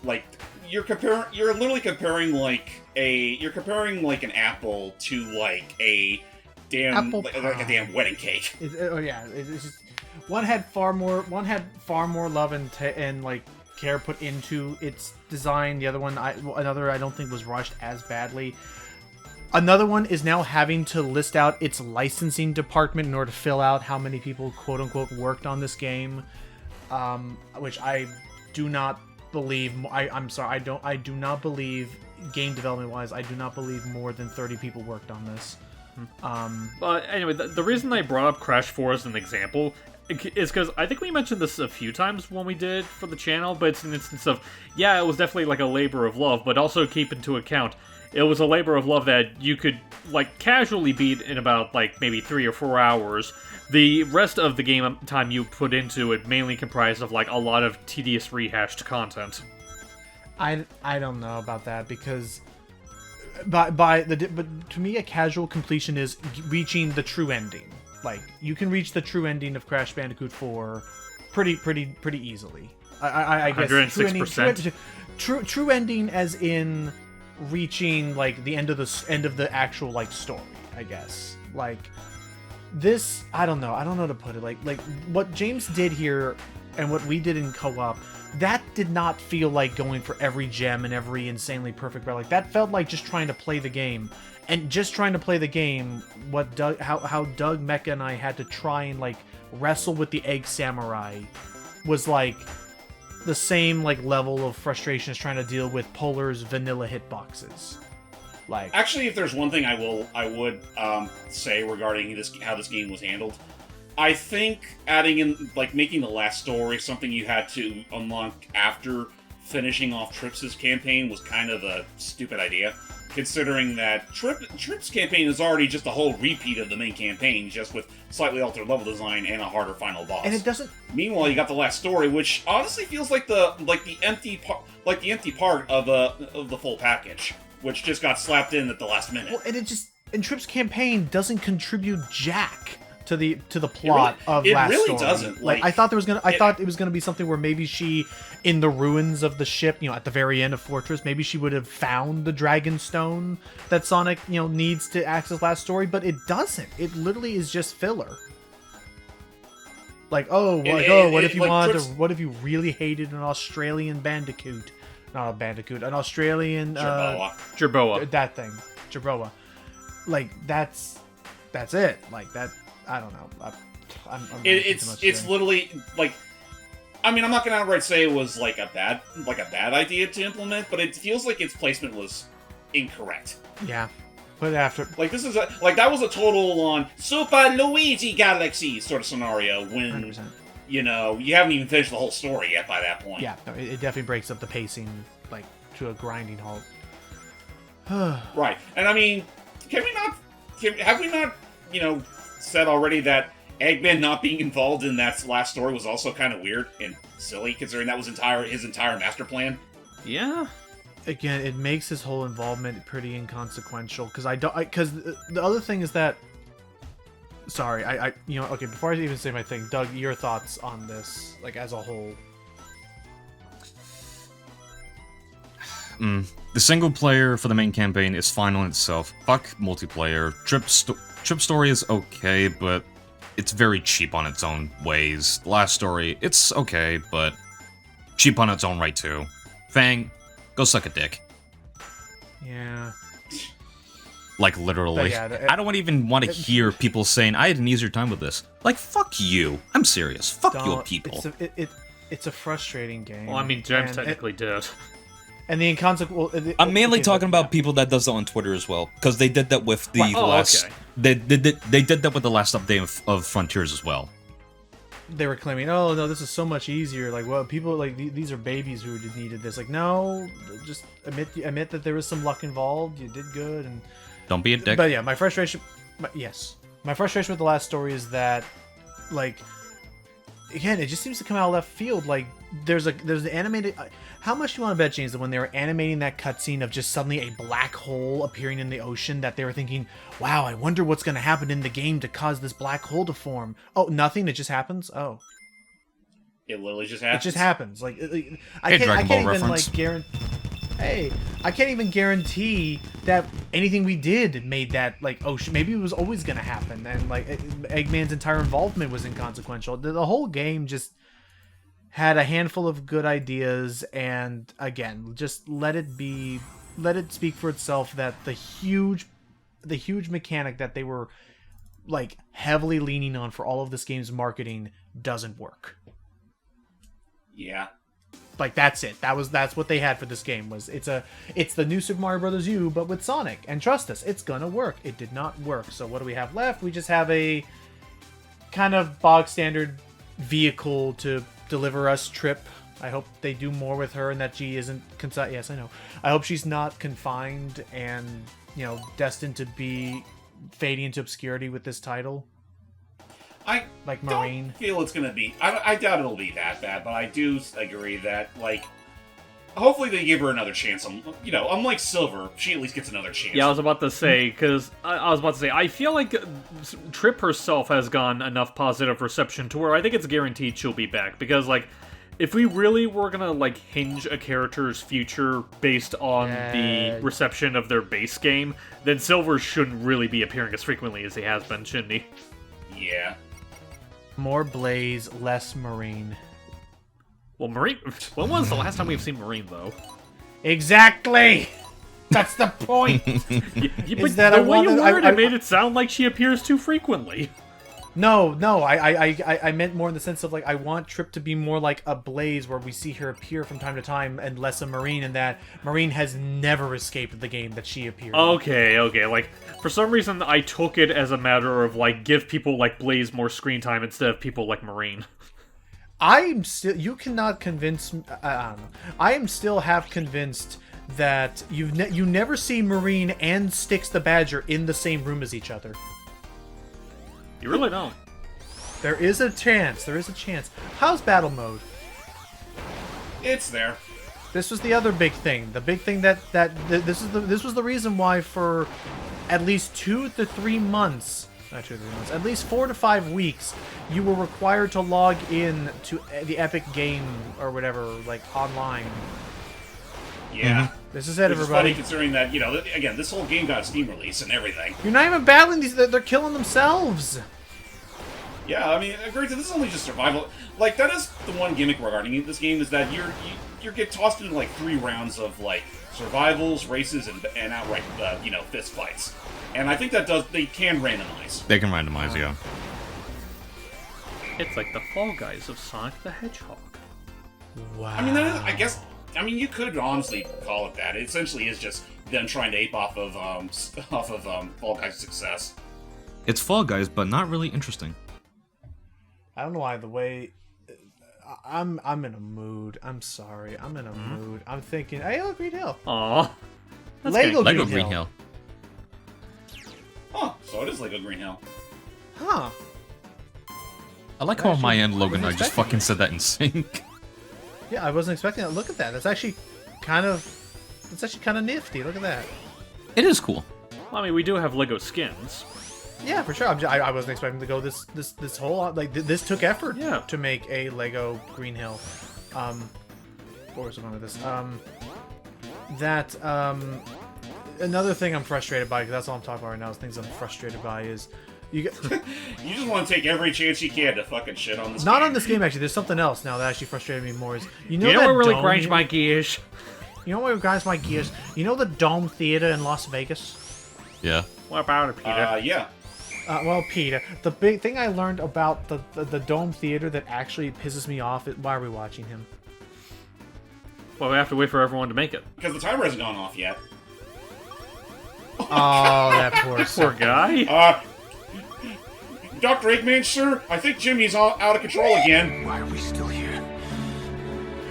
like, you're literally comparing, like, an apple to, like, a damn, like a damn wedding cake. It's just, one had far more love and like, care put into its design. The other one, I don't think was rushed as badly. Another one is now having to list out its licensing department in order to fill out how many people, quote unquote, worked on this game, which I do not believe. I'm sorry, I do not believe, game development wise, I do not believe more than 30 people worked on this. But anyway, the reason I brought up Crash 4 as an example is because I think we mentioned this a few times when we did for the channel, but it's an instance of, yeah, it was definitely like a labor of love, but also keep into account, it was a labor of love that you could, like, casually beat in about, like, maybe 3 or 4 hours. The rest of the game time you put into it mainly comprised of, like, a lot of tedious rehashed content. I don't know about that, because but to me, a casual completion is reaching the true ending. Like, you can reach the true ending of Crash Bandicoot 4 pretty easily. I guess 106%. True ending as in reaching, like, the end of the actual, like, story, I guess. Like, this, I don't know how to put it. Like what James did here and what we did in co-op, that did not feel like going for every gem and every insanely perfect relic. That felt like just trying to play the game. And just trying to play the game, how Doug, Mecha, and I had to try and, like, wrestle with the Egg Samurai was, like, the same, like, level of frustration as trying to deal with Polar's vanilla hitboxes. Like, actually, if there's one thing I would say regarding how this game was handled, I think adding in, like, making the last story something you had to unlock after finishing off Trips' campaign was kind of a stupid idea. Considering that Trip's campaign is already just a whole repeat of the main campaign, just with slightly altered level design and a harder final boss. And it doesn't. Meanwhile, you got the last story, which honestly feels like the empty part of the full package, which just got slapped in at the last minute. Well, and Trip's campaign doesn't contribute jack to the plot of last story. It really doesn't. Like, I thought it was gonna be something where maybe she, in the ruins of the ship, at the very end of Fortress, maybe she would have found the Dragon Stone that Sonic, needs to access last story, but it doesn't. It literally is just filler. Like, what if you really hated an Australian Bandicoot? Not a Bandicoot, an Australian Jerboa. That thing, Jerboa. Like, that's it. Like, that. I don't know. It's literally, like, I mean, I'm not gonna outright say it was like a bad idea to implement, but it feels like its placement was incorrect. Yeah, but after, like, this is that was a total on Super Luigi Galaxy sort of scenario when 100%. You haven't even finished the whole story yet by that point. Yeah, no, it definitely breaks up the pacing, like, to a grinding halt. Right, and I mean, have we not said already that Eggman not being involved in that last story was also kind of weird and silly, considering that was his entire master plan? Yeah. Again, it makes his whole involvement pretty inconsequential, because the other thing is that Sorry, you know, okay, before I even say my thing, Doug, your thoughts on this, like, as a whole. The single player for the main campaign is fine on itself. Fuck multiplayer. Trip story is okay, but it's very cheap on its own ways. The last story, it's okay, but cheap on its own right too. Fang, go suck a dick. Yeah. Like, literally. Yeah, I don't even want to hear people saying, I had an easier time with this. Like, fuck you. I'm serious. Fuck you people. It's a frustrating game. Well, I mean, James technically did. And the inconsequential... I'm mainly talking about people that does it on Twitter as well, because they did that with the last. Okay. They did that with the last update of Frontiers as well. They were claiming, oh, no, this is so much easier. Like, well, people, like, these are babies who needed this. Like, no, just admit that there was some luck involved. You did good, and... Don't be a dick. But yeah, my frustration with the last story is that, like, again, it just seems to come out of left field. Like, there's an animated... How much do you want to bet, James, that when they were animating that cutscene of just suddenly a black hole appearing in the ocean, that they were thinking, wow, I wonder what's going to happen in the game to cause this black hole to form? Oh, nothing? It just happens? Oh. It literally just happens. It just happens. Like, I can't even, reference. like, guarantee... Hey, I can't even guarantee that anything we did made that, like, oh, maybe it was always going to happen. And, like, Eggman's entire involvement was inconsequential. The whole game just had a handful of good ideas, and, again, just let it speak for itself that the huge mechanic that they were, like, heavily leaning on for all of this game's marketing doesn't work. Yeah. Like, that's it. That's what they had for this game. It's the new Super Mario Bros. U, but with Sonic. And trust us, it's gonna work. It did not work. So what do we have left? We just have a kind of bog standard vehicle to deliver us Trip. I hope they do more with her and that she isn't yes, I know. I hope she's not confined and, you know, destined to be fading into obscurity with this title. I like don't Marine. feel it's gonna be. I doubt it'll be that bad, but I do agree that, like, hopefully they give her another chance. You know, unlike Silver, she at least gets another chance. Yeah, I was about to say, because I feel like Trip herself has gotten enough positive reception to where I think it's guaranteed she'll be back. Because, like, if we really were gonna, like, hinge a character's future based on the reception of their base game, then Silver shouldn't really be appearing as frequently as he has been, shouldn't he? Yeah. More Blaze, less Marine. Well, Marine... When was the last time we've seen Marine, though? Exactly! That's the point! The way you worded it made it sound like she appears too frequently. No, I meant more in the sense of, like, I want Trip to be more like a Blaze, where we see her appear from time to time, and less a Marine, and that Marine has never escaped the game that she appeared. Okay, like, for some reason I took it as a matter of, like, give people like Blaze more screen time instead of people like Marine. You cannot convince me, I don't know. I am still half convinced that you never see Marine and Styx the Badger in the same room as each other. You really don't. There is a chance. How's battle mode? It's there. This was the other big thing. The big thing this was the reason why for at least 2 to 3 months, not 2 to 3 months, at least 4 to 5 weeks, you were required to log in to the Epic game or whatever, like, online. Yeah. This is it, Which everybody. is funny considering that, you know, again, this whole game got a Steam release and everything. You're not even battling these. They're killing themselves. Yeah, I mean, granted, this is only just survival. Like, that is the one gimmick regarding this game, is that you get tossed into, like, 3 rounds of, like, survivals, races, and outright, you know, fist fights. And I think they can randomize. They can randomize, yeah. It's like the Fall Guys of Sonic the Hedgehog. Wow. I mean, that is, I guess, you could honestly call it that. It essentially is just them trying to ape off of Fall Guys' success. It's Fall Guys, but not really interesting. I don't know why the way I'm in a mood. I'm sorry. I'm in a mood. I'm thinking, hey, look, Green Hill. Aww. Lego Green Hill. Huh, so it is Lego Green Hill. Huh. I like how on my end, Logan, I just fucking said that in sync. Yeah, I wasn't expecting that. Look at that. That's actually kind of nifty. Look at that. It is cool. Well, I mean, we do have Lego skins. Yeah, for sure. I wasn't expecting to go this whole like this took effort Yeah. to make a Lego Green Hill. What was the point of this? Another thing I'm frustrated by, because that's all I'm talking about right now, is things I'm frustrated by is you You just want to take every chance you can to fucking shit on this not game. on this game actually. There's something else now that actually frustrated me more. Is You know that what really dome grinds here? my gears? You know what grinds my gears? You know the Dome Theater in Las Vegas? Yeah. What about it, Peter? Yeah. Well, Peter, the big thing I learned about the Dome Theater that actually pisses me off is why are we watching him? Well, we have to wait for everyone to make it. Because the timer hasn't gone off yet. Oh, that poor Poor guy. Dr. Eggman, sir, I think Jimmy's all out of control again. Why are we still here?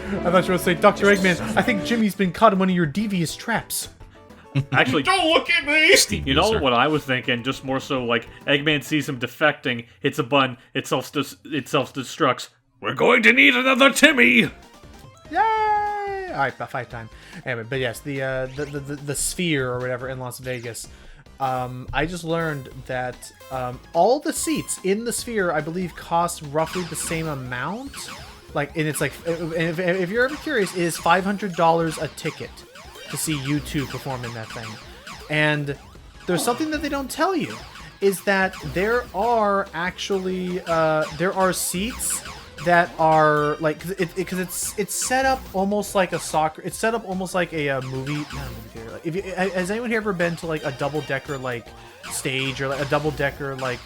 I thought you were going to say, Dr. Eggman, I think Jimmy's been caught in one of your devious traps. Actually, Don't look at me! you know what I was thinking? Just more so like Eggman sees him defecting, hits a button, it self-destructs. We're going to need another Timmy. Yay! All right, fight time. Anyway, but yes, the sphere or whatever in Las Vegas. I just learned that all the seats in the sphere, I believe, cost roughly the same amount. Like, and it's like, if you're ever curious, it is $500 a ticket to see U2 perform in that thing. And there's something that they don't tell you, is that there are actually there are seats that are like because it's set up almost like a soccer. It's set up almost like a movie. Not a movie theater. Like, has anyone here ever been to like a double decker like stage or like a double decker like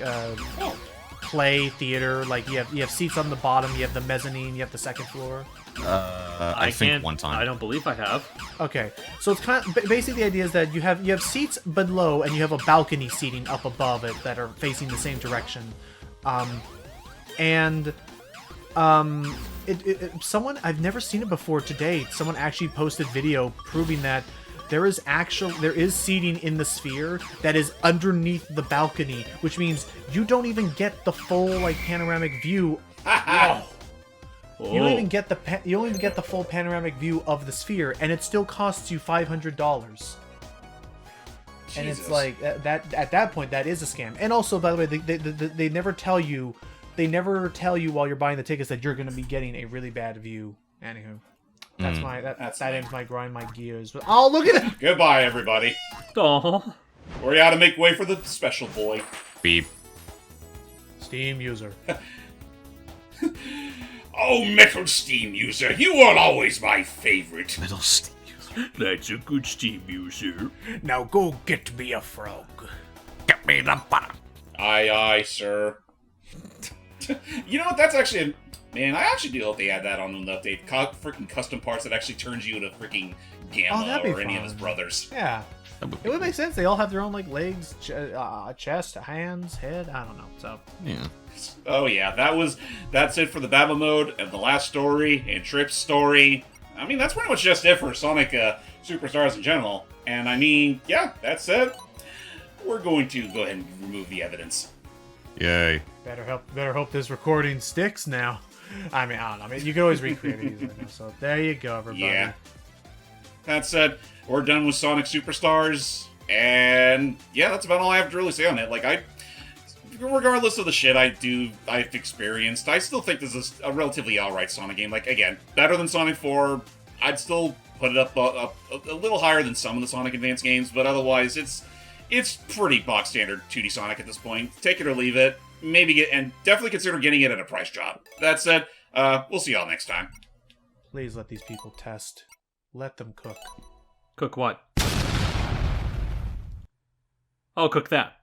play theater? Like you have seats on the bottom. You have the mezzanine. You have the second floor. I think one time. I don't believe I have. Okay, so it's kind of basically the idea is that you have seats below and you have a balcony seating up above it that are facing the same direction, someone I've never seen it before today. Someone actually posted video proving that there is seating in the sphere that is underneath the balcony, which means you don't even get the full like panoramic view. You don't even get the full panoramic view of the sphere, and it still costs you $500. And it's like that at that point that is a scam. And also, by the way, they never tell you. They never tell you while you're buying the tickets that you're going to be getting a really bad view. Anywho, that ends my grind my gears. But oh, look at it! Goodbye, everybody. Oh, We're out to make way for the special boy. Beep. Steam user. Oh, Metal Steam User, you are always my favorite. Metal Steam user. that's a good Steam user. Now go get me a frog. Get me the butter. Aye, aye, sir. You know what? That's actually man. I actually do hope they add that on the update. Freaking custom parts that actually turns you into freaking Gamma that'd be or any of his fun. brothers. Yeah. It would make sense. They all have their own like legs, chest, hands, head. I don't know. So Yeah. Oh yeah, that's it for the battle mode and the last story and Trip's story. I mean, that's pretty much just it for Sonic Superstars in general. And I mean, yeah, that's it. We're going to go ahead and remove the evidence. Yay. better hope this recording sticks now. I mean, I don't know. I mean, you can always recreate it easily now. So there you go, everybody. Yeah. That said, we're done with Sonic Superstars, and yeah, that's about all I have to really say on it. Like, regardless of the shit I've experienced, I still think this is a relatively alright Sonic game. Like, again, better than Sonic 4. I'd still put it up a little higher than some of the Sonic Advance games, but otherwise, it's pretty box standard 2D Sonic at this point. Take it or leave it. And definitely consider getting it at a price drop. That said, we'll see y'all next time. Please let these people test. Let them cook. Cook what? Oh, cook that.